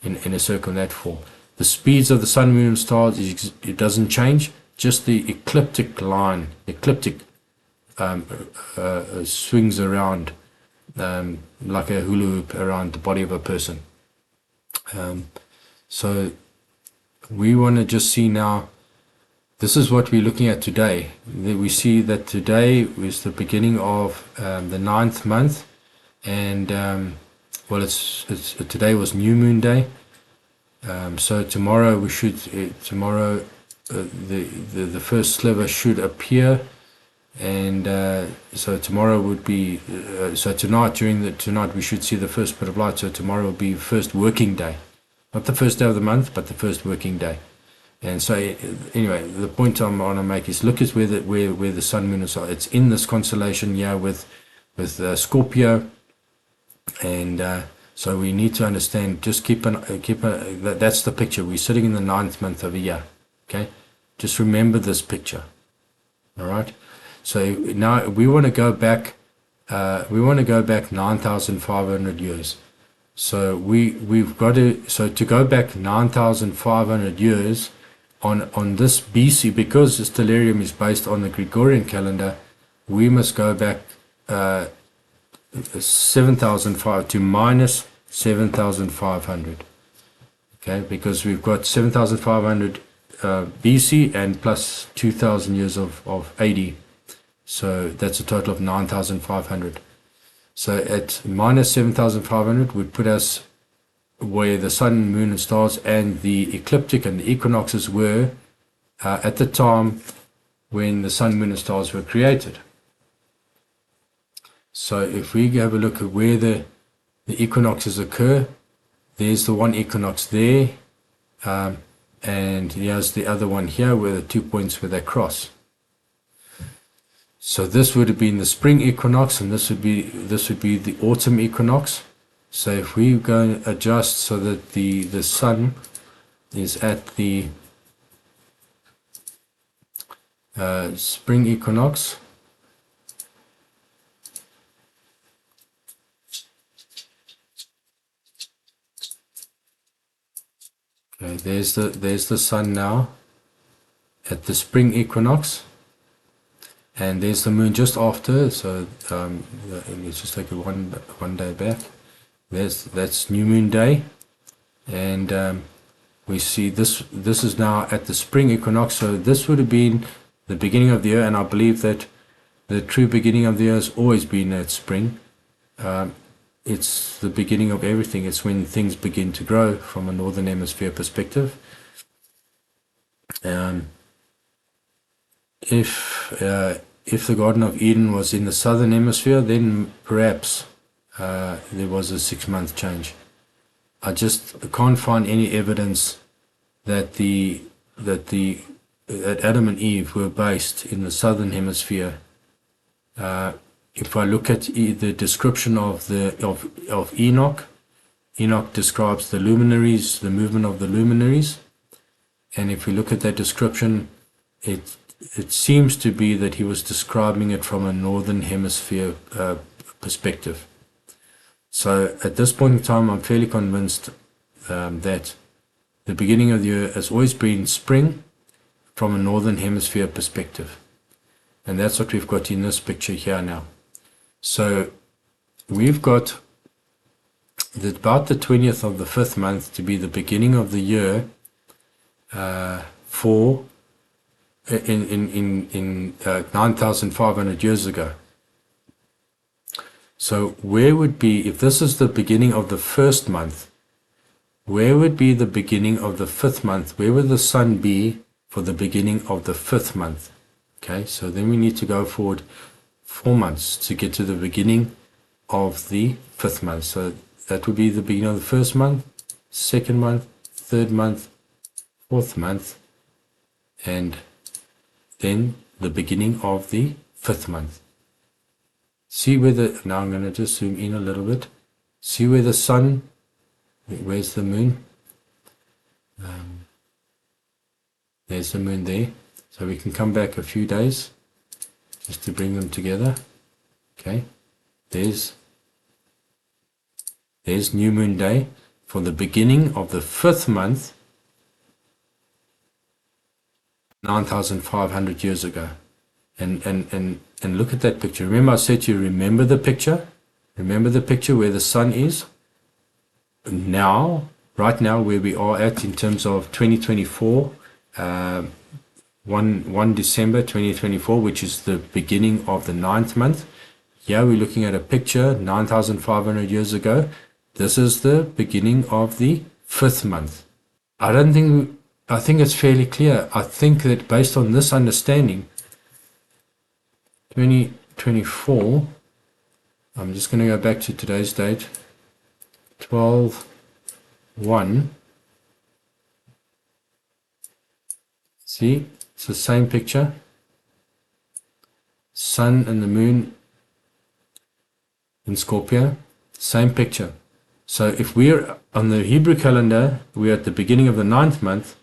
a circle in that form. The speeds of the sun, moon, and stars, it doesn't change. Just the ecliptic line, swings around like a hula hoop around the body of a person. So we want to just see now, this is what we're looking at today. We see that today is the beginning of the 9th month, and today was New Moon Day. So tomorrow the first sliver should appear, and so tomorrow would be so tonight we should see the first bit of light. So tomorrow will be first working day, not the first day of the month, but the first working day. And so anyway, the point I want to make is look at where the sun, moon, and stars. It's in this constellation here with Scorpio, and so we need to understand. Just that's the picture. We're sitting in the 9th month of a year. Okay, just remember this picture. All right. So now we want to go back. We want to go back 9,500 years. So we've got to. So to go back 9,500 years on this BC, because the stellarium is based on the Gregorian calendar, we must go back 7,500 to minus 7,500. Okay, because we've got 7,500 BC and plus 2,000 years of AD. So that's a total of 9,500. So at minus 7,500 would put us where the sun, moon, and stars and the ecliptic and the equinoxes were at the time when the sun, moon, and stars were created. So if we have a look at where the equinoxes occur, there's the one equinox there, and here's the other one here where the 2 points where they cross. So this would have been the spring equinox, and this would be the autumn equinox. So if we go and adjust so that the sun is at the spring equinox, okay, there's the sun now at the spring equinox. And there's the moon just after. So let's just take it one day back. That's New Moon Day, and we see this is now at the spring equinox. So this would have been the beginning of the year, and I believe that the true beginning of the year has always been at spring. It's the beginning of everything. It's when things begin to grow from a northern hemisphere perspective. If the Garden of Eden was in the southern hemisphere, then perhaps there was a 6-month change. I just can't find any evidence that Adam and Eve were based in the southern hemisphere. If I look at the description of Enoch, Enoch describes the luminaries, the movement of the luminaries, and if we look at that description, it seems to be that he was describing it from a northern hemisphere perspective. So at this point in time, I'm fairly convinced that the beginning of the year has always been spring from a northern hemisphere perspective. And that's what we've got in this picture here now. So we've got about the 20th of the 5th month to be the beginning of the year for in 9,500 years ago. So where would be, if this is the beginning of the 1st month, where would be the beginning of the 5th month? Where would the sun be for the beginning of the 5th month? Okay, so then we need to go forward 4 months to get to the beginning of the 5th month. So that would be the beginning of the 1st month, 2nd month, 3rd month, 4th month, and then the beginning of the 5th month. See where now I'm going to just zoom in a little bit. See where the sun, where's the moon? There's the moon there. So we can come back a few days just to bring them together. Okay, there's new moon day for the beginning of the 5th month, 9,500 years ago. And look at that picture. Remember I said to you, remember the picture? Remember the picture where the sun is? Now, right now where we are at in terms of 2024, 1 December 2024, which is the beginning of the 9th month. Here we're looking at a picture 9,500 years ago. This is the beginning of the 5th month. I think it's fairly clear. I think that based on this understanding, 2024, I'm just going to go back to today's date, 12/1. See, it's the same picture. Sun and the moon in Scorpio, same picture. So if we're on the Hebrew calendar, we're at the beginning of the 9th month.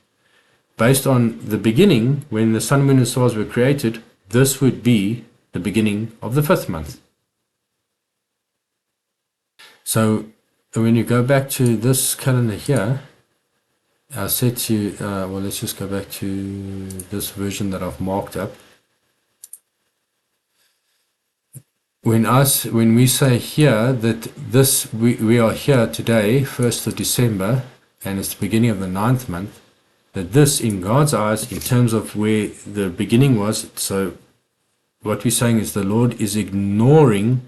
Based on the beginning, when the sun, moon and stars were created, this would be the beginning of the 5th month. So when you go back to this calendar here, I said to you, well, let's just go back to this version that I've marked up. When we say here that we are here today, 1st of December, and it's the beginning of the 9th month, that this, in God's eyes, in terms of where the beginning was, so what we're saying is the Lord is ignoring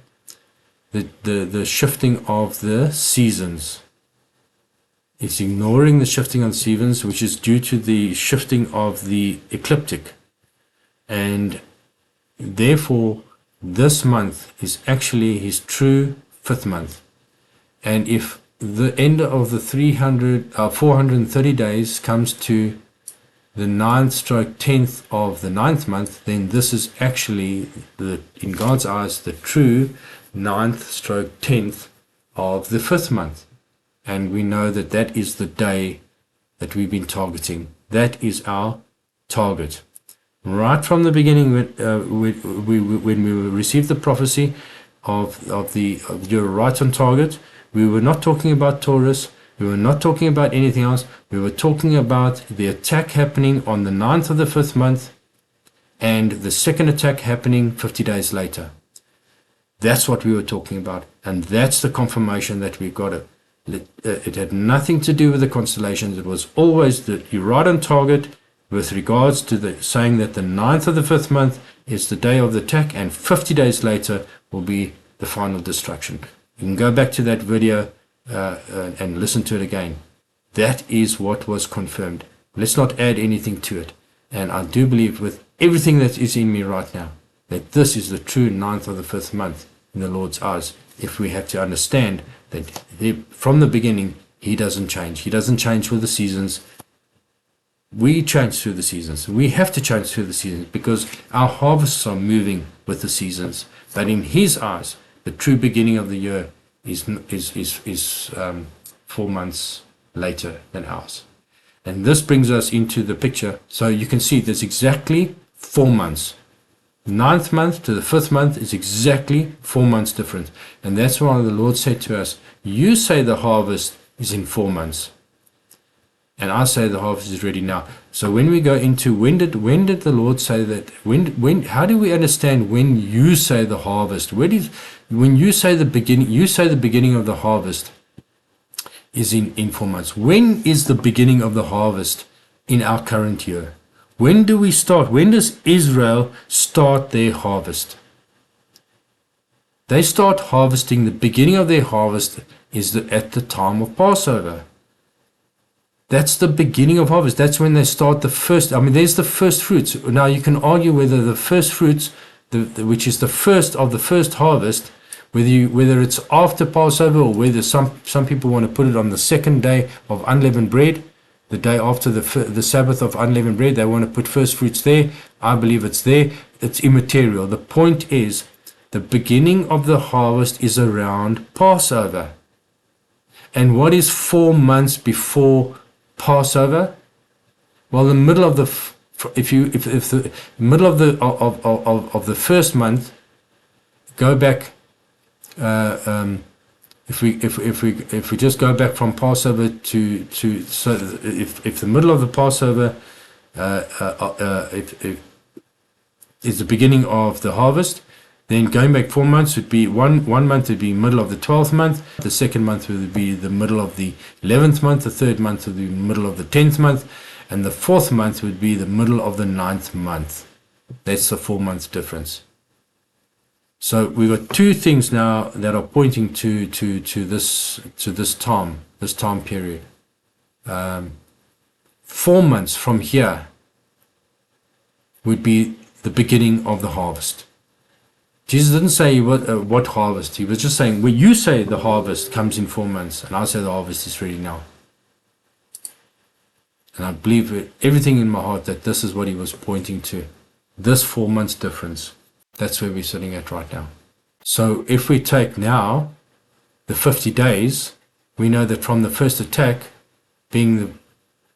the shifting of the seasons. It's ignoring the shifting of the seasons, which is due to the shifting of the ecliptic. And therefore, this month is actually his true 5th month. And if the end of the 430 days comes to the 9th/10th of the 9th month, then this is actually, in God's eyes, the true 9th/10th of the 5th month. And we know that that is the day that we've been targeting. That is our target. Right from the beginning, when we received the prophecy of you're right on target, we were not talking about Taurus. We were not talking about anything else. We were talking about the attack happening on the 9th of the 5th month and the second attack happening 50 days later. That's what we were talking about. And that's the confirmation that we got it. It had nothing to do with the constellations. It was always that you're right on target with regards to saying that the 9th of the 5th month is the day of the attack and 50 days later will be the final destruction. You can go back to that video and listen to it again. That is what was confirmed. Let's not add anything to it. And I do believe with everything that is in me right now, that this is the true 9th of the 5th month in the Lord's eyes. If we have to understand that from the beginning, he doesn't change. He doesn't change with the seasons. We change through the seasons. We have to change through the seasons because our harvests are moving with the seasons. But in his eyes, the true beginning of the year is 4 months later than ours. And this brings us into the picture. So you can see there's exactly 4 months. 9th month to the 5th month is exactly 4 months difference. And that's why the Lord said to us, you say the harvest is in 4 months. And I say the harvest is ready now. So when we go into when did the Lord say that? How do we understand when you say the harvest? When you say the beginning of the harvest is in 4 months. When is the beginning of the harvest in our current year? When do we start? When does Israel start their harvest? They start harvesting. The beginning of their harvest is at the time of Passover. That's the beginning of harvest. That's when they start the first. There's the first fruits. Now you can argue whether the first fruits, which is the first of the first harvest, whether it's after Passover or whether some people want to put it on the second day of unleavened bread. the day after the Sabbath of unleavened bread. They want to put first fruits there. I believe it's there. It's immaterial. The point is, the beginning of the harvest is around Passover. And what is 4 months before Passover? Well, the middle of the if the middle of the first month, go back. If we just go back from Passover to so if the middle of the Passover is the beginning of the harvest, then going back 4 months would be one month would be middle of the 12th month, the second month would be the middle of the 11th month, the third month would be middle of the 10th month, and the fourth month would be the middle of the 9th month. That's the 4 months difference. So we've got two things now that are pointing to this time period. 4 months from here would be the beginning of the harvest. Jesus didn't say what harvest. He was just saying, well, you say the harvest comes in 4 months, and I say the harvest is ready now. And I believe with everything in my heart that this is what he was pointing to. This 4 months difference. That's where we're sitting at right now. So if we take now the 50 days, we know that from the first attack, being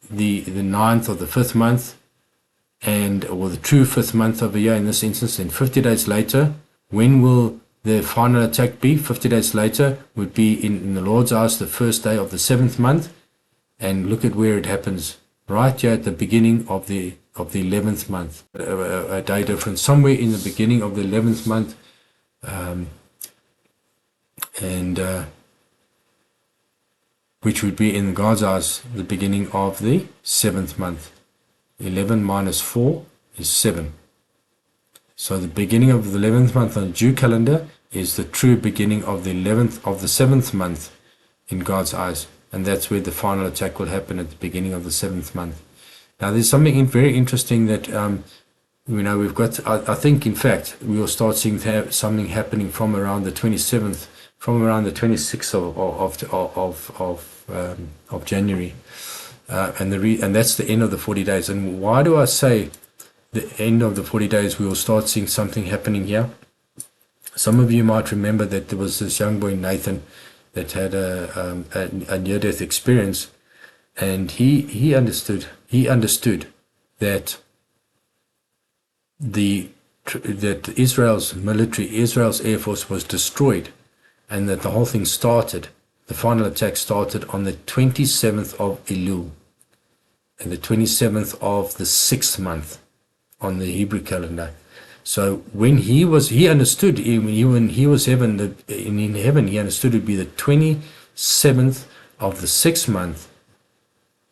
the 9th or the 5th month, or the true 5th month of the year in this instance, then 50 days later, when will the final attack be? 50 days later would be in the Lord's eyes the first day of the 7th month. And look at where it happens, right here at the beginning of the 11th month, a day difference, somewhere in the beginning of the 11th month, which would be in God's eyes the beginning of the 7th month. 11 minus 4 is 7. So the beginning of the 11th month on the Jew calendar is the true beginning of the 7th month in God's eyes. And that's where the final attack will happen, at the beginning of the 7th month. Now there's something very interesting that we've got. I think in fact we will start seeing something happening from around the 27th, from around the 26th of January, and that's the end of the 40 days. And why do I say the end of the 40 days? We will start seeing something happening here. Some of you might remember that there was this young boy Nathan that had a near-death experience, and he understood that that Israel's Air Force was destroyed, and that the whole thing started. The final attack started on the 27th of Elul, and the 27th of the 6th month on the Hebrew calendar. So when he understood, when he was in heaven, he understood it would be the 27th of the 6th month,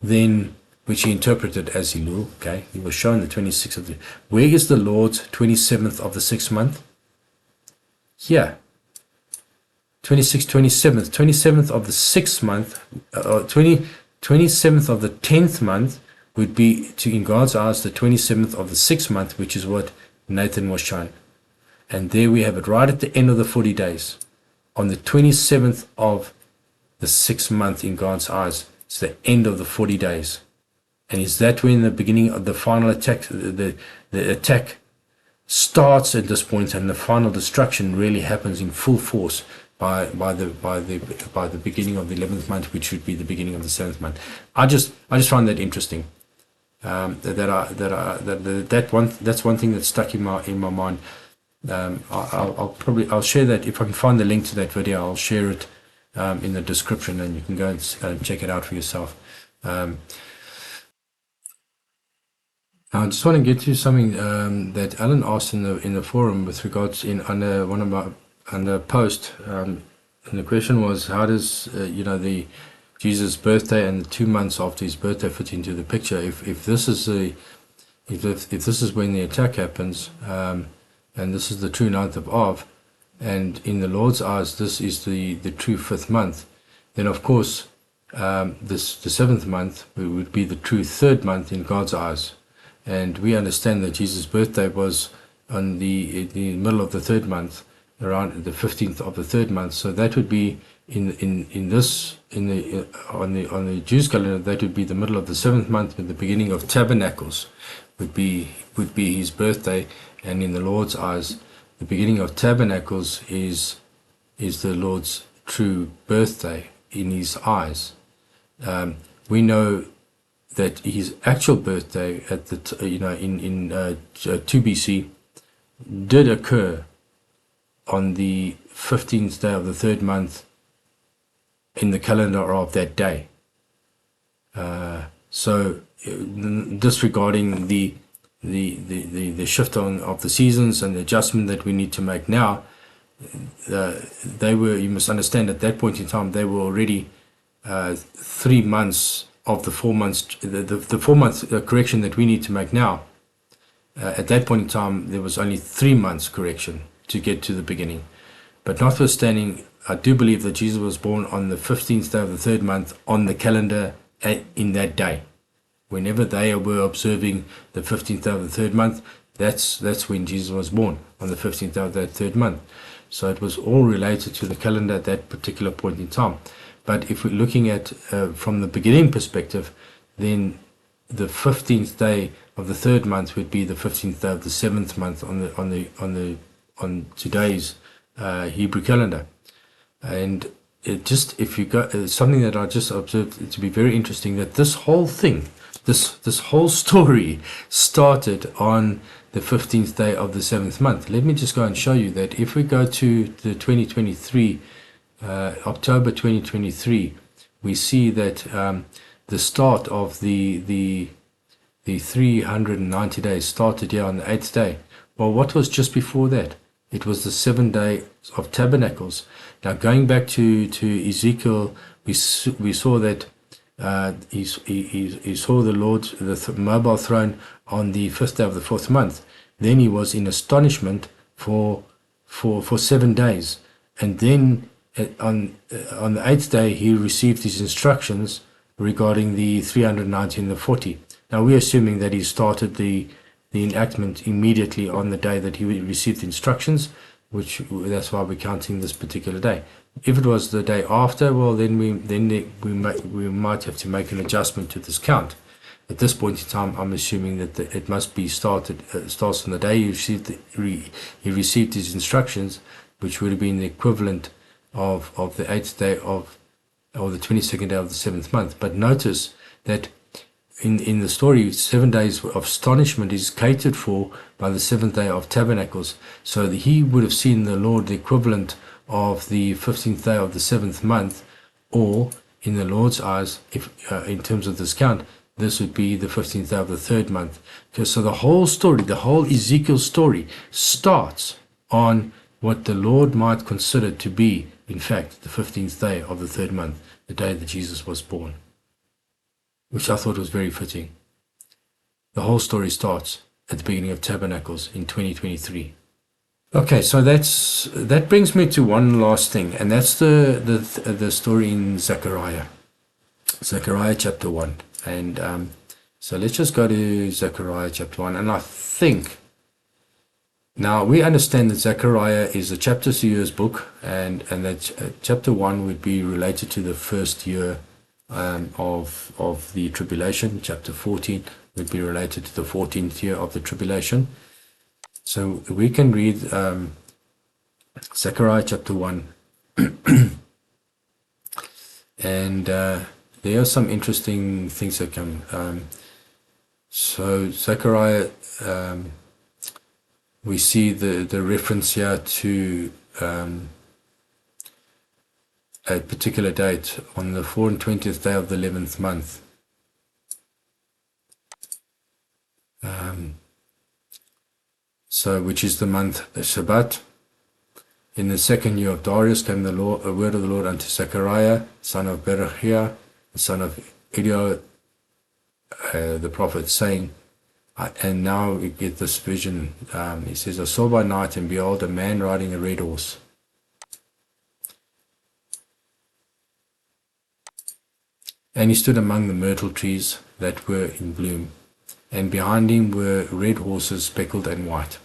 then, which he interpreted as Elul. Okay, he was shown the 26th of the. Where is the Lord's 27th of the 6th month? Here. 27th of the 6th month, 27th of the 10th month would be, in God's eyes, the 27th of the 6th month, which is what Nathan was shown. And there we have it, right at the end of the 40 days. On the 27th of the 6th month in God's eyes, it's the end of the 40 days. And is that when the beginning of the final attack, the attack starts at this point, and the final destruction really happens in full force by the beginning of the 11th month, which would be the beginning of the 7th month. I just find that interesting. That's one thing that stuck in my mind. I'll share that. If I can find the link to that video, I'll share it in the description, and you can go and check it out for yourself. I just want to get to something that Alan asked in the forum with regards under one of my post, and the question was, how does the Jesus' birthday and the 2 months after his birthday fit into the picture? If this is when the attack happens, and this is the true 9th of Av, and in the Lord's eyes this is the true 5th month, then of course the 7th month would be the true 3rd month in God's eyes. And we understand that Jesus' birthday was on the middle of the 3rd month, around the 15th of the 3rd month. So that would be on the Jews calendar, that would be the middle of the 7th month, with the beginning of Tabernacles would be his birthday. And in the Lord's eyes, the beginning of Tabernacles is the Lord's true birthday in his eyes. We know that his actual birthday at the in 2 BC did occur on the 15th day of the 3rd month in the calendar of that day. So disregarding the shift of the seasons and the adjustment that we need to make now, they were, you must understand, at that point in time, they were already 3 months of the 4 months, the 4 month correction that we need to make now. At that point in time, there was only 3 months correction to get to the beginning. But notwithstanding, I do believe that Jesus was born on the 15th day of the 3rd month on the calendar in that day. Whenever they were observing the 15th day of the 3rd month, that's when Jesus was born, on the 15th day of that 3rd month. So it was all related to the calendar at that particular point in time. But if we're looking at from the beginning perspective, then the 15th day of the 3rd month would be the 15th day of the 7th month on today's Hebrew calendar. And it just, if you go, something that I just observed to be very interesting, that this whole thing, this whole story started on the 15th day of the 7th month. Let me just go and show you that if we go to the 2023, October 2023, we see that the start of the 390 days started here on the 8th day. Well, what was just before that? It was the 7th day of Tabernacles. Now, going back to Ezekiel, we saw that he saw the Lord, the mobile throne, on the 5th day of the 4th month. Then he was in astonishment for 7 days, and then on the 8th day he received his instructions regarding the 390 and the 40. Now, we're assuming that he started the enactment immediately on the day that he received the instructions, that's why we're counting this particular day. If it was the day after, well, then we might have to make an adjustment to this count. At this point in time, I'm assuming that it must be starts on the day he received his instructions, which would have been the equivalent of the 8th day or the 22nd day of the 7th month. But notice that in the story, 7 days of astonishment is catered for by the 7th day of Tabernacles. So that he would have seen the Lord the equivalent of the 15th day of the 7th month, or in the Lord's eyes, if in terms of this count, this would be the 15th day of the 3rd month. Okay, so the whole story, the whole Ezekiel story, starts on what the Lord might consider to be, in fact, the 15th day of the 3rd month, the day that Jesus was born, which I thought was very fitting. The whole story starts at the beginning of Tabernacles in 2023. Okay, so that brings me to one last thing, and that's the story in Zechariah chapter 1. And so let's just go to Zechariah chapter 1. And I think, now we understand that Zechariah is a chapter to years book, and that chapter 1 would be related to the first year of the tribulation. Chapter 14 would be related to the 14th year of the tribulation. So we can read Zechariah chapter 1, and there are some interesting things that come. So Zechariah, we see the reference here to a particular date on the 24th day of the 11th month. So, which is the month Shabbat. In the 2nd year of Darius came a word of the Lord unto Zechariah, son of Berechiah, the son of Iddo, the prophet, saying, and now we get this vision. He says, I saw by night, and behold, a man riding a red horse. And he stood among the myrtle trees that were in bloom, and behind him were red horses, speckled and white.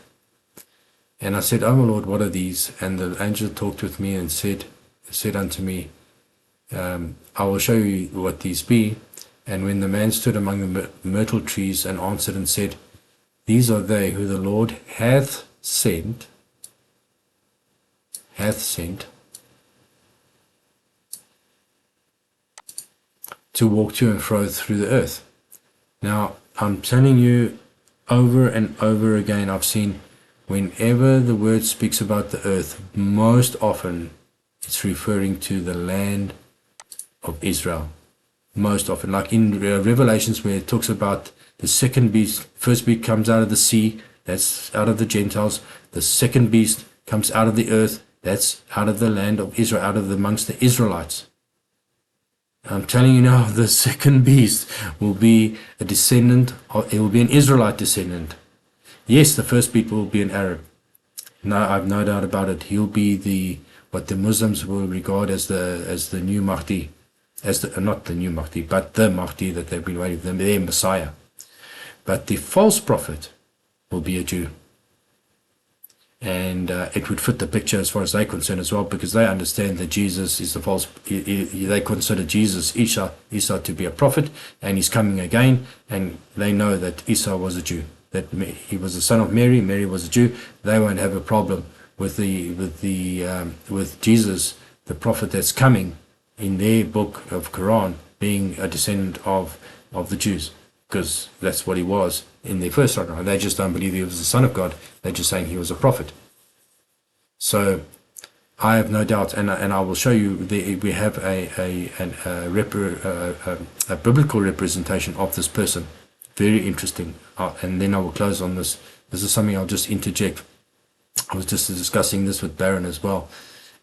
And I said, O my Lord, what are these? And the angel talked with me and said unto me, I will show you what these be. And when the man stood among the myrtle trees and answered and said, These are they who the Lord hath sent, to walk to and fro through the earth. Now, I'm telling you, over and over again, I've seen whenever the word speaks about the earth, most often it's referring to the land of Israel. Most often, like in Revelations, where it talks about the second beast. First beast comes out of the sea, that's out of the Gentiles. The second beast comes out of the earth, that's out of the land of Israel, out of amongst the Israelites. I'm telling you now, the second beast will be a descendant, or it will be an Israelite descendant. Yes, the first beast will be an Arab. No, I've no doubt about it. He'll be what the Muslims will regard as the new Mahdi, not the new Mahdi, but the Mahdi that they've been waiting for, their Messiah. But the false prophet will be a Jew. And it would fit the picture as far as they're concerned as well, because they understand that Jesus is the false. They consider Jesus, Isa to be a prophet, and he's coming again. And they know that Isa was a Jew, that he was the son of Mary. Mary was a Jew. They won't have a problem with Jesus, the prophet that's coming in their book of Quran, being a descendant of the Jews, because that's what he was in their first run. They just don't believe he was the son of God. They're just saying he was a prophet. So I have no doubt, and I will show you. We have a biblical representation of this person. Very interesting. And then I will close on this. This is something I'll just interject. I was just discussing this with Baron as well,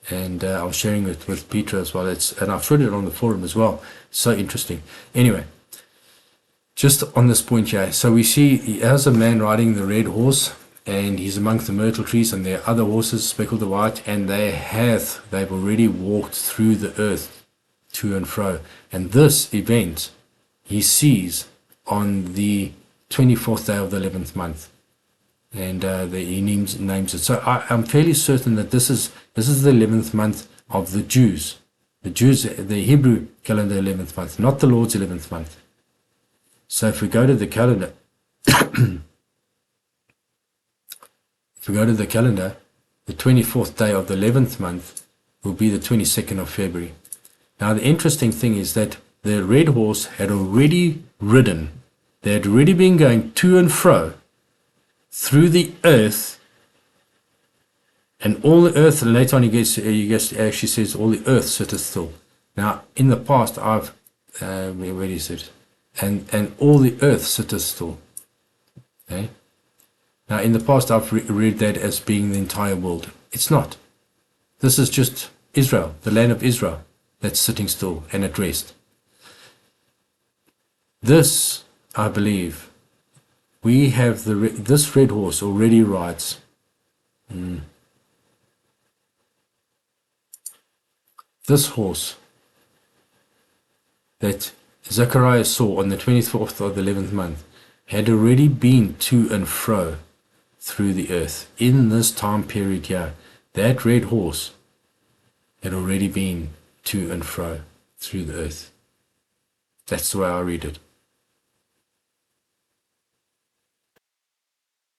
and I was sharing it with Peter as well. And I've read it on the forum as well. So interesting. Anyway, just on this point here, so we see he has a man riding the red horse, and he's amongst the myrtle trees, and there are other horses speckled with white, and they've already walked through the earth to and fro. And this event he sees on the 24th day of the 11th month, and he names it. So I'm fairly certain that this is the 11th month of the Jews, the Hebrew calendar 11th month, not the Lord's 11th month. So if we go to the calendar, the 24th day of the 11th month will be the 22nd of February. Now, the interesting thing is that the red horse had already ridden. They had already been going to and fro through the earth, and all the earth, and later on he actually says, all the earth sitteth still. Now, in the past, where is it? And all the earth sitteth still. Okay? Now, in the past, I've read that as being the entire world. It's not. This is just Israel, the land of Israel, that's sitting still and at rest. This, I believe, we have this red horse already rides. This horse that Zechariah saw on the 24th of the 11th month had already been to and fro through the earth. In this time period here, that red horse had already been to and fro through the earth. That's the way I read it.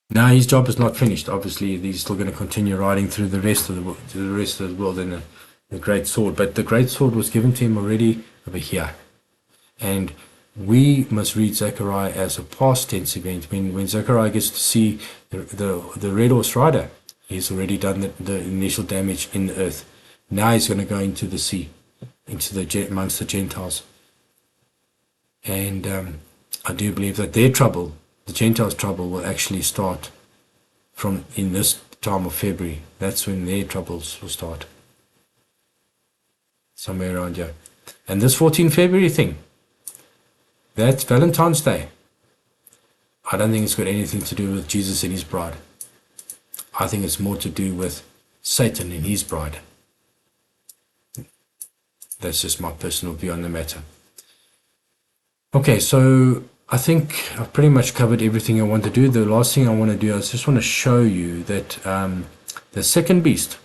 Now his job is not finished. Obviously, he's still going to continue riding through the rest of the world in the great sword. But the great sword was given to him already over here. And we must read Zechariah as a past tense event. When Zechariah gets to see the red horse rider, he's already done the initial damage in the earth. Now he's going to go into the sea, amongst the Gentiles. And I do believe that their trouble, the Gentiles' trouble, will actually start from in this time of February. That's when their troubles will start. Somewhere around here. And this 14 February thing, that's Valentine's Day. I don't think it's got anything to do with Jesus and his bride. I think it's more to do with Satan and his bride. That's just my personal view on the matter. Okay, so I think I've pretty much covered everything I want to do. The last thing I want to do is just want to show you that the second beast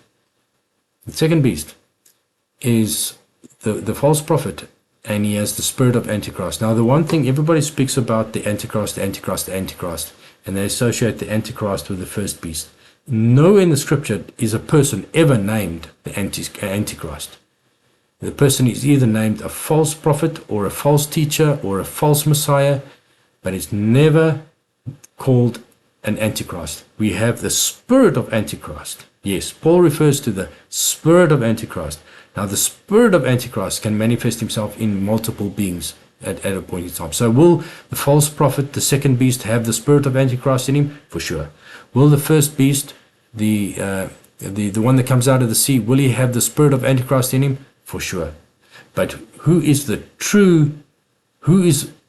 is the false prophet, and he has the spirit of Antichrist. Now, the one thing everybody speaks about the Antichrist, the Antichrist, the Antichrist, and they associate the Antichrist with the first beast. Nowhere in the scripture is a person ever named the Antichrist. The person is either named a false prophet or a false teacher or a false Messiah, but it's never called an Antichrist. We have the spirit of Antichrist. Yes, Paul refers to the spirit of Antichrist. Now, the spirit of Antichrist can manifest himself in multiple beings at a point in time. So will the false prophet, the second beast, have the spirit of Antichrist in him? For sure. Will the first beast, the one that comes out of the sea, will he have the spirit of Antichrist in him? For sure. But who is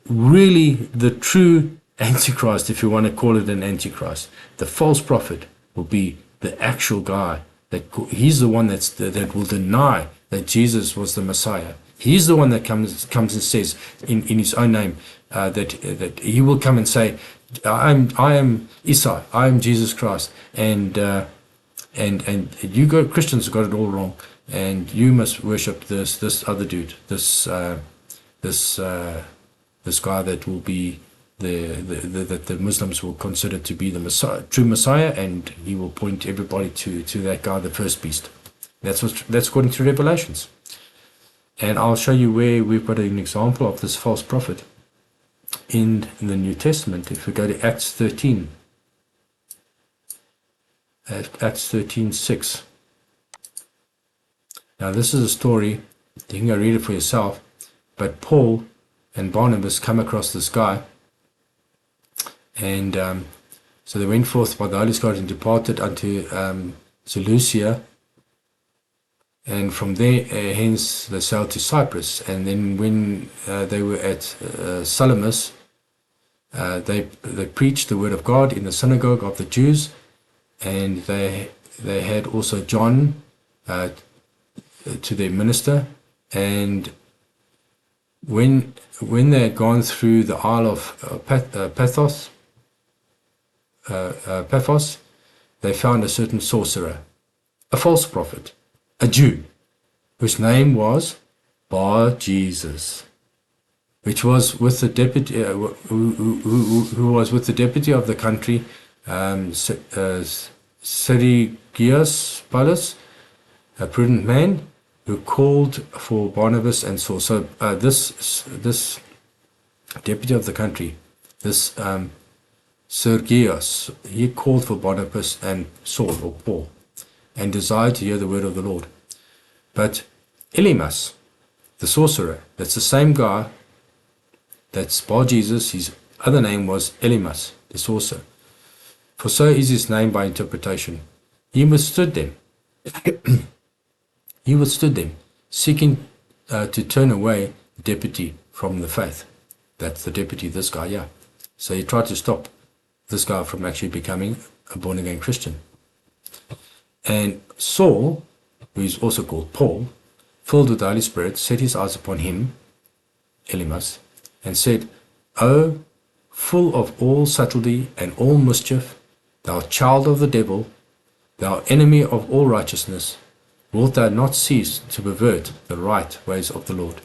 really the true Antichrist, if you want to call it an Antichrist? The false prophet will be the actual guy. He's the one that will deny that Jesus was the Messiah. He's the one that comes and says in his own name that he will come and say, I am Isa, I am Jesus Christ, and you Christians got it all wrong, and you must worship this other dude, this guy that will be that the Muslims will consider to be the Messiah, true Messiah, and he will point everybody to that guy, the first beast. That's according to Revelations. And I'll show you where we've got an example of this false prophet in the New Testament. If we go to Acts 13, Acts 13:6. Now this is a story. You can go read it for yourself. But Paul and Barnabas come across this guy, and so they went forth by the Holy Spirit and departed unto Seleucia, and from there hence they sailed to Cyprus. And then when they were at Salamis, they preached the word of God in the synagogue of the Jews, and they had also John to their minister. And when they had gone through the Isle of Paphos, they found a certain sorcerer, a false prophet, a Jew, whose name was Bar Jesus, which was with the deputy, who was with the deputy of the country, Sergius Paulus, a prudent man, who called for Barnabas and Saul. So this deputy of the country, this Sergius, he called for Barnabas and Saul, or Paul, and desired to hear the word of the Lord. But Elymas, the sorcerer, that's the same guy, that's Bar Jesus, his other name was Elymas, the sorcerer, for so is his name by interpretation. He withstood them. He withstood them, seeking to turn away the deputy from the faith. That's the deputy, this guy, yeah. So he tried to stop this guy from actually becoming a born-again Christian. And Saul, who is also called Paul, filled with the Holy Spirit, set his eyes upon him, Elymas, and said, O full of all subtlety and all mischief, thou child of the devil, thou enemy of all righteousness, wilt thou not cease to pervert the right ways of the Lord?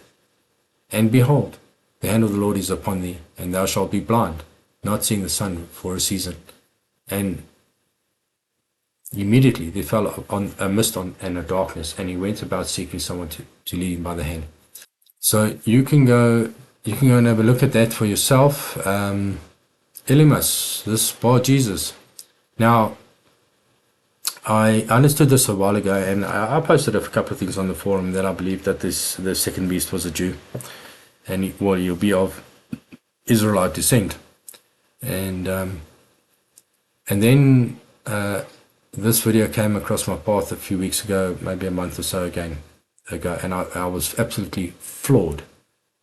And behold, the hand of the Lord is upon thee, and thou shalt be blind, not seeing the sun for a season. And immediately there fell on a mist and a darkness, and he went about seeking someone to lead him by the hand. So you can go and have a look at that for yourself. Elymas, this Bar Jesus. Now, I understood this a while ago, and I posted a couple of things on the forum that I believe that the second beast was a Jew, and he'll be of Israelite descent. And then this video came across my path a few weeks ago, maybe a month or so ago, and I was absolutely floored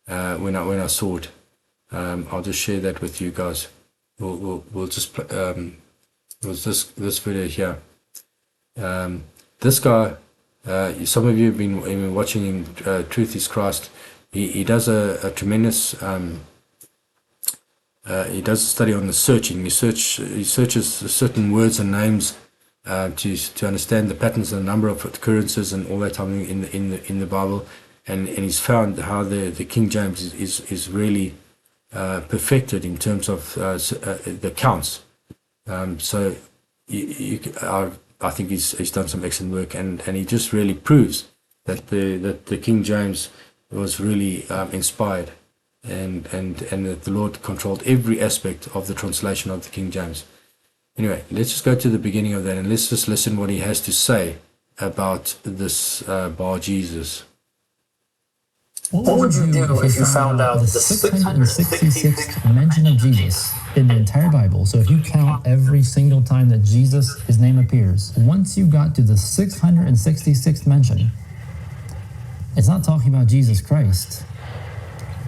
when I saw it. I'll just share that with you guys. We'll just it was this video here. This guy, some of you have been watching him, Truth is Christ. He does a tremendous he does a study on the searching. He searches certain words and names to understand the patterns and the number of occurrences and all that time in the Bible. and he's found how the King James is really perfected in terms of the counts. So I think he's done some excellent work, and he just really proves that the King James was really inspired, and that the Lord controlled every aspect of the translation of the King James. Anyway, let's just go to the beginning of that, and let's just listen what he has to say about this Bar Jesus. What would you do if you found out the 666th mention of Jesus in the entire Bible? So if you count every single time that his name appears, once you got to the 666th mention, it's not talking about Jesus Christ.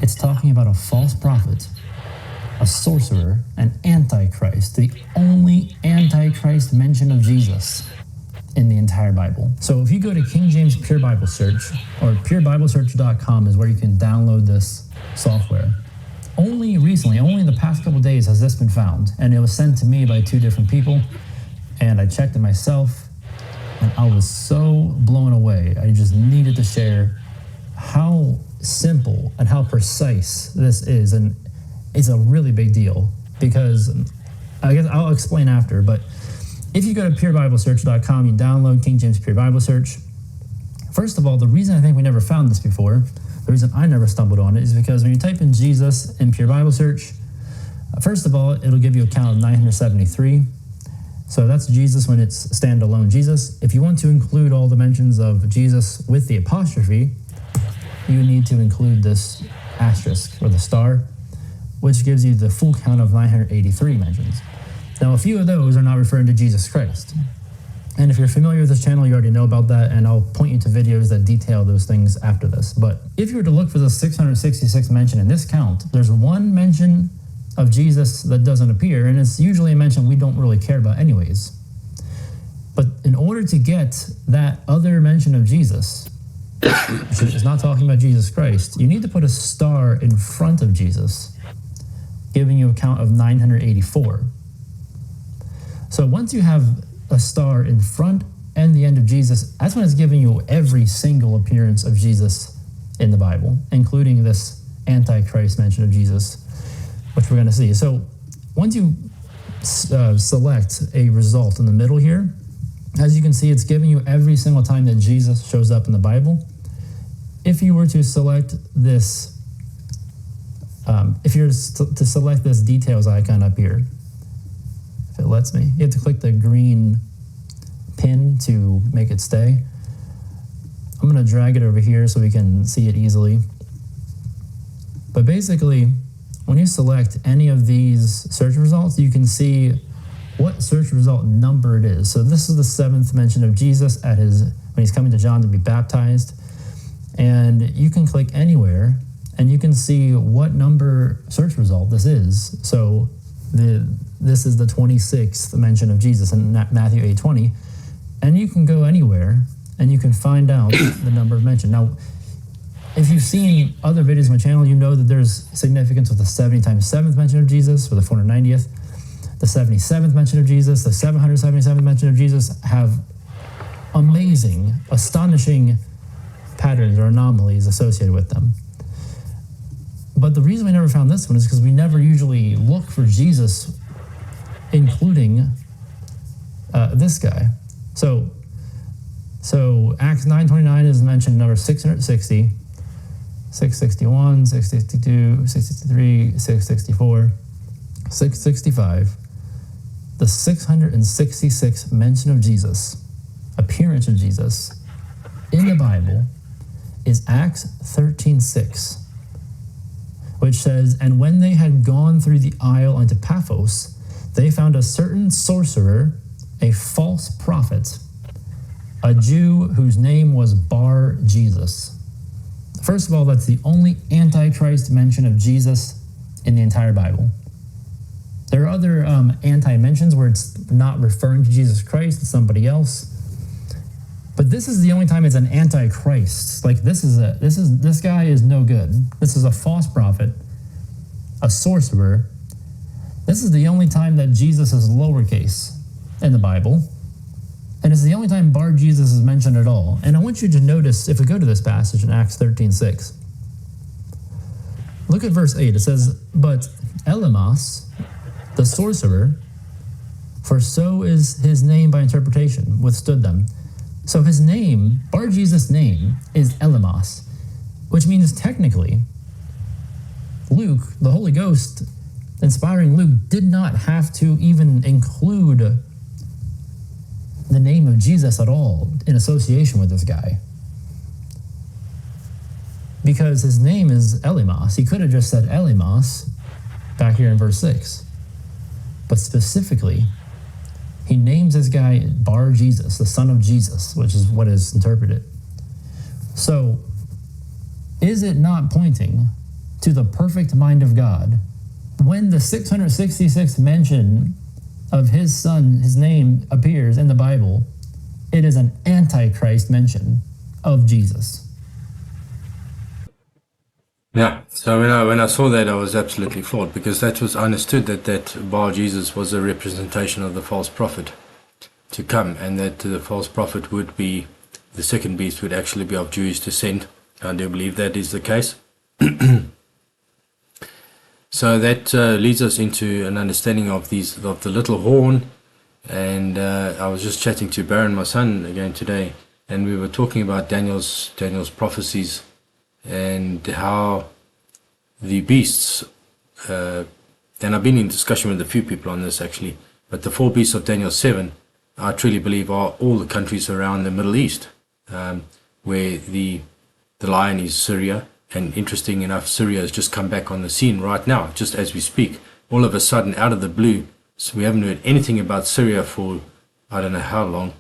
It's talking about a false prophet, a sorcerer, an antichrist, the only antichrist mention of Jesus in the entire Bible. So if you go to King James Pure Bible Search, or purebiblesearch.com is where you can download this software. Only recently, only in the past couple days has this been found, and it was sent to me by 2 different people, and I checked it myself, and I was so blown away. I just needed to share how simple and how precise this is, and it's a really big deal, because I guess I'll explain after, but if you go to purebiblesearch.com, you download King James Pure Bible Search. First of all, the reason I think we never found this before, the reason I never stumbled on it, is because when you type in Jesus in Pure Bible Search, first of all, it'll give you a count of 973. So that's Jesus when it's standalone Jesus. If you want to include all the mentions of Jesus with the apostrophe, you need to include this asterisk or the star, which gives you the full count of 983 mentions. Now, a few of those are not referring to Jesus Christ. And if you're familiar with this channel, you already know about that, and I'll point you to videos that detail those things after this. But if you were to look for the 666 mention in this count, there's one mention of Jesus that doesn't appear, and it's usually a mention we don't really care about anyways. But in order to get that other mention of Jesus, which is not talking about Jesus Christ, you need to put a star in front of Jesus, giving you a count of 984. So once you have a star in front and the end of Jesus, that's when it's giving you every single appearance of Jesus in the Bible, including this Antichrist mention of Jesus, which we're going to see. So once you select a result in the middle here, as you can see, it's giving you every single time that Jesus shows up in the Bible. If you were to select this, if you're to select this details icon up here, if it lets me, you have to click the green pin to make it stay. I'm going to drag it over here so we can see it easily. But basically, when you select any of these search results, you can see what search result number it is. So this is the 7th mention of Jesus when he's coming to John to be baptized. And you can click anywhere and you can see what number search result this is. So this is the 26th mention of Jesus in Matthew 8:20. And you can go anywhere and you can find out the number of mention. Now, if you've seen other videos on my channel, you know that there's significance with the 70 times 7th mention of Jesus, or the 490th. The 77th mention of Jesus, the 777th mention of Jesus have amazing, astonishing patterns or anomalies associated with them. But the reason we never found this one is because we never usually look for Jesus, including this guy. So Acts 9:29 is mentioned number 660, 661, 662, 663, 664, 665. The 666th mention of Jesus, appearance of Jesus in the Bible, is Acts 13:6, which says, "And when they had gone through the isle unto Paphos, they found a certain sorcerer, a false prophet, a Jew whose name was Bar Jesus." First of all, that's the only Antichrist mention of Jesus in the entire Bible. There are other anti-mentions where it's not referring to Jesus Christ, it's somebody else. But this is the only time it's an antichrist. Like this guy is no good. This is a false prophet, a sorcerer. This is the only time that Jesus is lowercase in the Bible. And it's the only time Bar Jesus is mentioned at all. And I want you to notice, if we go to this passage in Acts 13:6, look at verse 8. It says, "But Elymas, the sorcerer, for so is his name by interpretation, withstood them." So his name, Bar Jesus' name, is Elymas, which means technically, Luke, the Holy Ghost, inspiring Luke, did not have to even include the name of Jesus at all in association with this guy. Because his name is Elymas. He could have just said Elymas back here in verse 6. But specifically, he names this guy Bar Jesus, the son of Jesus, which is what is interpreted. So, is it not pointing to the perfect mind of God when the 666th mention of his son, his name appears in the Bible? It is an antichrist mention of Jesus. Yeah, so when I saw that, I was absolutely floored, because that was understood that Bar Jesus was a representation of the false prophet to come, and that the false prophet would be, the second beast would actually be of Jewish descent. I do believe that is the case. So that leads us into an understanding of the little horn. And I was just chatting to Baron, my son, again today, and we were talking about Daniel's prophecies and how the beasts, and I've been in discussion with a few people on this actually, but the four beasts of Daniel 7, I truly believe are all the countries around the Middle East, where the lion is Syria. And interesting enough, Syria has just come back on the scene right now, just as we speak. All of a sudden, out of the blue, so we haven't heard anything about Syria for I don't know how long,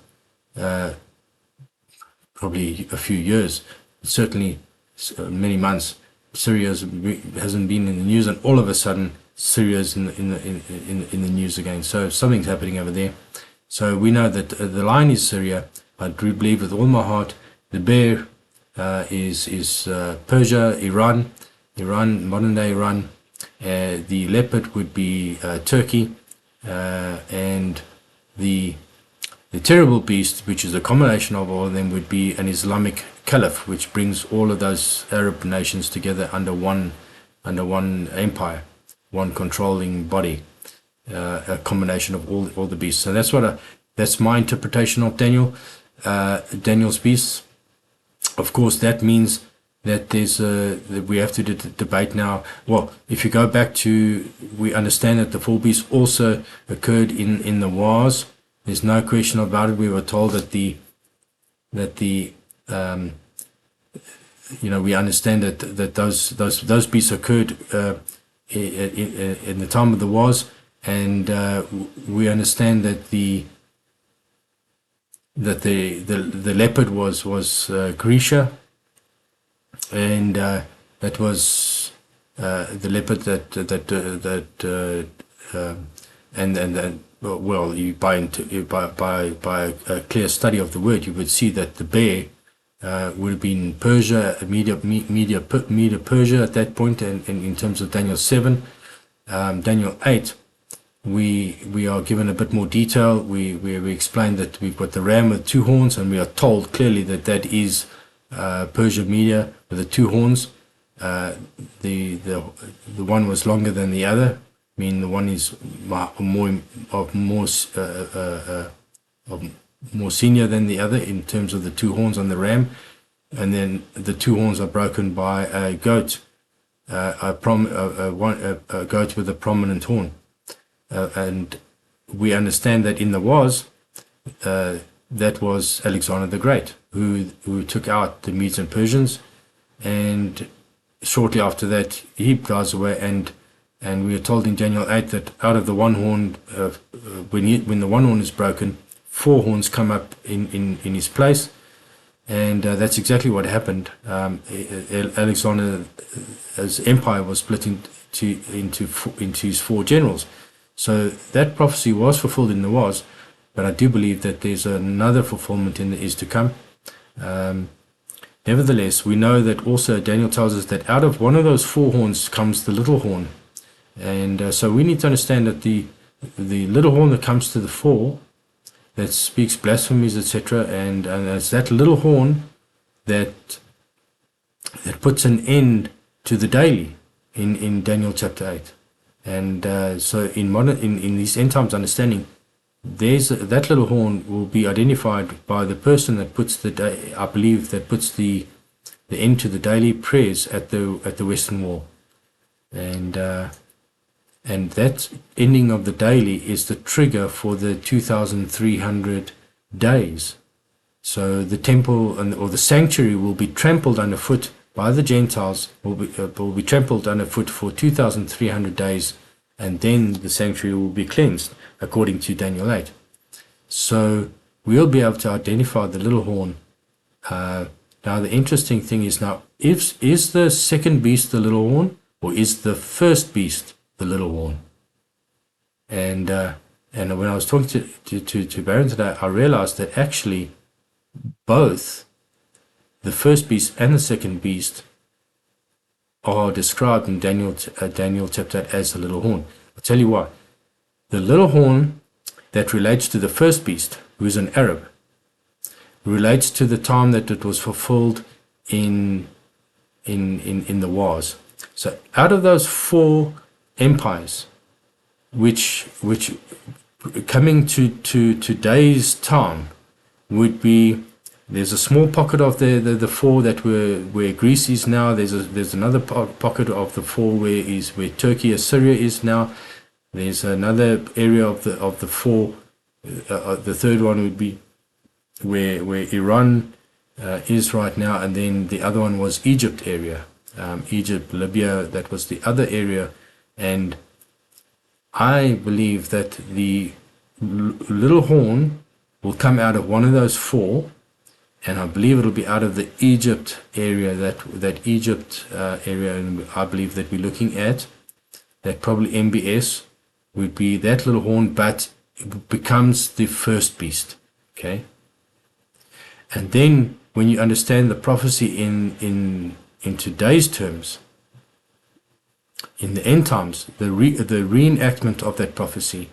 probably a few years, but certainly many months. Syria hasn't been in the news, and all of a sudden, Syria's in the news again. So something's happening over there. So we know that the lion is Syria. I do believe with all my heart. The bear is Persia, Iran, modern day Iran. The leopard would be Turkey, and the terrible beast, which is a combination of all of them, would be an Islamic caliph, which brings all of those Arab nations together under one empire, one controlling body, a combination of all the beasts. So that's my interpretation of Daniel's beasts. Of course, that means that that we have to debate now. Well, if you go back to, we understand that the four beasts also occurred in the wars. There's no question about it. We were told that we understand that those beasts occurred in the time of the wars, and we understand that the leopard was Grisha, and that was the leopard well, by a clear study of the word, you would see that the bear would have been Persia, Media Persia at that point, and in terms of Daniel 7, Daniel 8. We are given a bit more detail. We explain that we've got the ram with two horns, and we are told clearly that is Persia Media with the two horns. The one was longer than the other. I mean, the one is more senior than the other in terms of the two horns on the ram, and then the two horns are broken by a goat, a goat with a prominent horn. And we understand that in the wars, that was Alexander the Great, who took out the Medes and Persians, and shortly after that he dies away, and we are told in Daniel 8 that out of the one horn, when the one horn is broken, four horns come up in his place, and that's exactly what happened. Alexander's empire was split into his four generals. So that prophecy was fulfilled in the wars, but I do believe that there's another fulfillment in the is to come. Nevertheless, we know that also Daniel tells us that out of one of those four horns comes the little horn, and so we need to understand that the little horn that comes to the fore that speaks blasphemies, etc. And it's that little horn that puts an end to the daily in Daniel chapter 8. And so in this end times understanding, that little horn will be identified by the person that puts puts the end to the daily prayers at the Western Wall. And that ending of the daily is the trigger for the 2,300 days. So the temple or the sanctuary will be trampled underfoot by the Gentiles, will be trampled underfoot for 2,300 days, and then the sanctuary will be cleansed, according to Daniel 8. So we'll be able to identify the little horn. Now the interesting thing is, now, is the second beast the little horn, or is the first beast the little horn? And when I was talking to Baron today, I realized that actually both the first beast and the second beast are described in Daniel chapter 8 as the little horn. I'll tell you why. The little horn that relates to the first beast, who is an Arab, relates to the time that it was fulfilled in the wars. So out of those four empires, which coming to today's time would be, there's a small pocket of the four that where Greece is now. There's another pocket of the four where Turkey, Assyria is now. There's another area of the four. The third one would be where Iran is right now, and then the other one was Egypt area. Egypt, Libya, that was the other area. And I believe that the little horn will come out of one of those four, and I believe it'll be out of the Egypt area, that Egypt area, and I believe that we're looking at that probably MBS would be that little horn, but it becomes the first beast. Okay. And then when you understand the prophecy in today's terms, in the end times, the reenactment of that prophecy,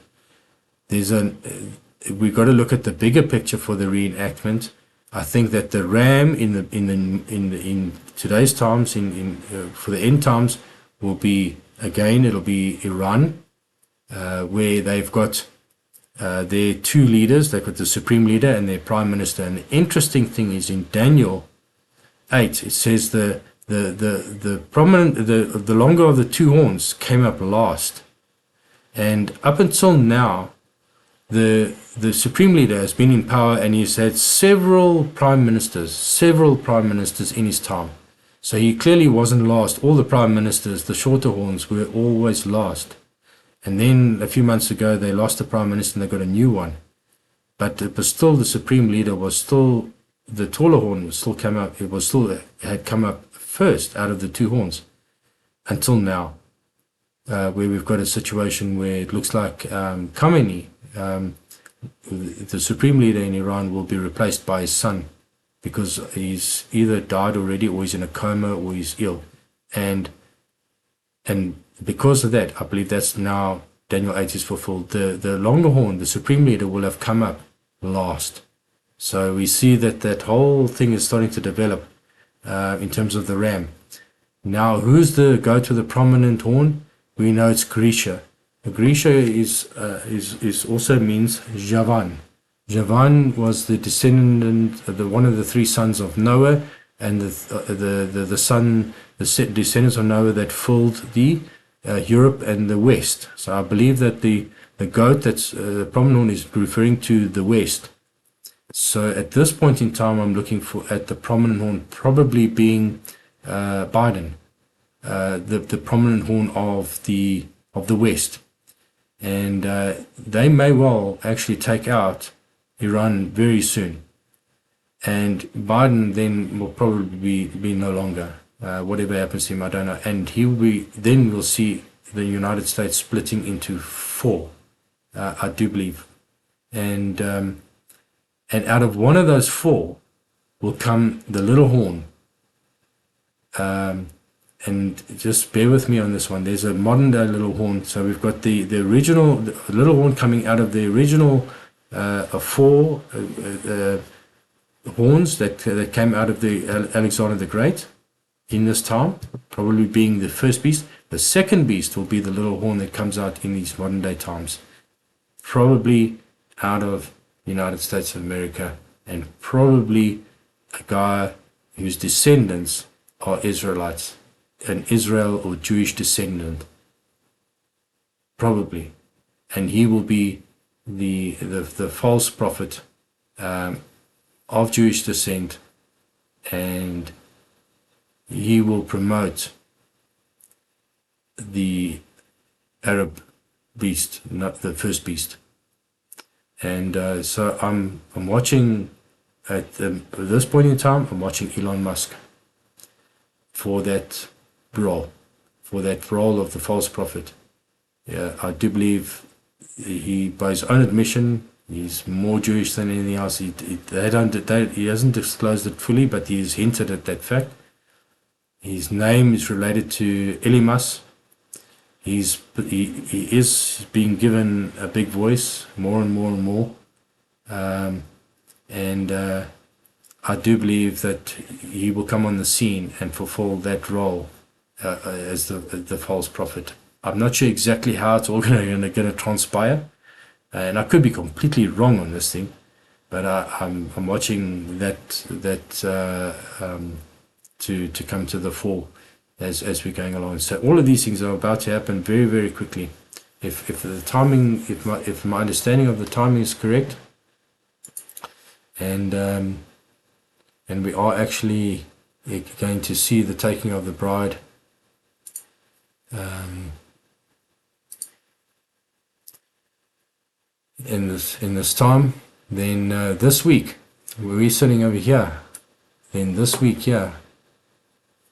we've got to look at the bigger picture for the reenactment. I think that the ram in today's times, for the end times, will be, again, it'll be Iran, where they've got their two leaders. They've got the supreme leader and their prime minister. And the interesting thing is, in Daniel 8, it says the longer of the two horns came up last, and up until now, the supreme leader has been in power, and he's had several prime ministers in his time. So he clearly wasn't last. All the prime ministers, the shorter horns, were always last. And then a few months ago, they lost the prime minister and they got a new one. But it was still, the supreme leader was still, the taller horn was still come up. Had come up first out of the two horns until now, where we've got a situation where it looks like Khamenei, the supreme leader in Iran, will be replaced by his son, because he's either died already, or he's in a coma, or he's ill. And because of that, I believe that's now Daniel 8 is fulfilled. The longer horn, the supreme leader, will have come up last. So we see that whole thing is starting to develop in terms of the ram. Now, who's the goat with the prominent horn? We know it's Grisha. Grisha is also means Javan. Javan was the descendant, one of the three sons of Noah, and the descendants of Noah that filled the Europe and the West. So I believe that the goat that's the prominent horn is referring to the West. So at this point in time, I'm looking at the prominent horn probably being Biden, the prominent horn of the West, and they may well actually take out Iran very soon, and Biden then will probably be no longer. Whatever happens to him, I don't know, and then we'll see the United States splitting into four. I do believe, and out of one of those four will come the little horn. And just bear with me on this one. There's a modern day little horn. So we've got the original little horn coming out of the original four horns that came out of the Alexander the Great in this time, probably being the first beast. The second beast will be the little horn that comes out in these modern day times, probably out of the United States of America, and probably a guy whose descendants are Israelites, an Israel or Jewish descendant, probably, and he will be the false prophet of Jewish descent, and he will promote the Arab beast, not the first beast. And so I'm watching at this point in time. I'm watching Elon Musk for that role of the false prophet. Yeah, I do believe he, by his own admission, he's more Jewish than anything else. He hasn't disclosed it fully, but he's hinted at that fact. His name is related to Elimas. He is being given a big voice, more and more and more. And I do believe that he will come on the scene and fulfill that role as the false prophet. I'm not sure exactly how it's all going to transpire, and I could be completely wrong on this thing, but I'm watching that to come to the fore as we're going along. So all of these things are about to happen very, very quickly. If the timing, if my understanding of the timing is correct, and we are actually going to see the taking of the bride in this time, then this week we're sitting over here. Then this week here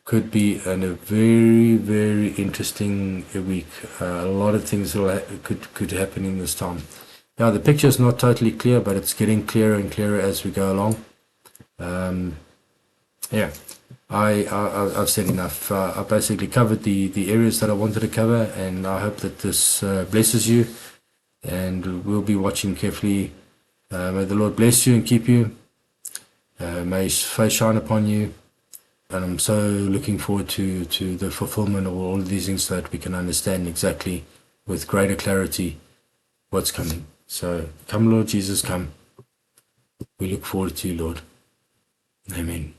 could be a very, very interesting week. A lot of things could happen in this time. Now the picture is not totally clear, but it's getting clearer and clearer as we go along. Yeah, I've said enough. I basically covered the areas that I wanted to cover, and I hope that this blesses you. And we'll be watching carefully. May the Lord bless you and keep you. May His face shine upon you. And I'm so looking forward to the fulfillment of all of these things so that we can understand exactly with greater clarity what's coming. So come, Lord Jesus, come. We look forward to you, Lord. Amen.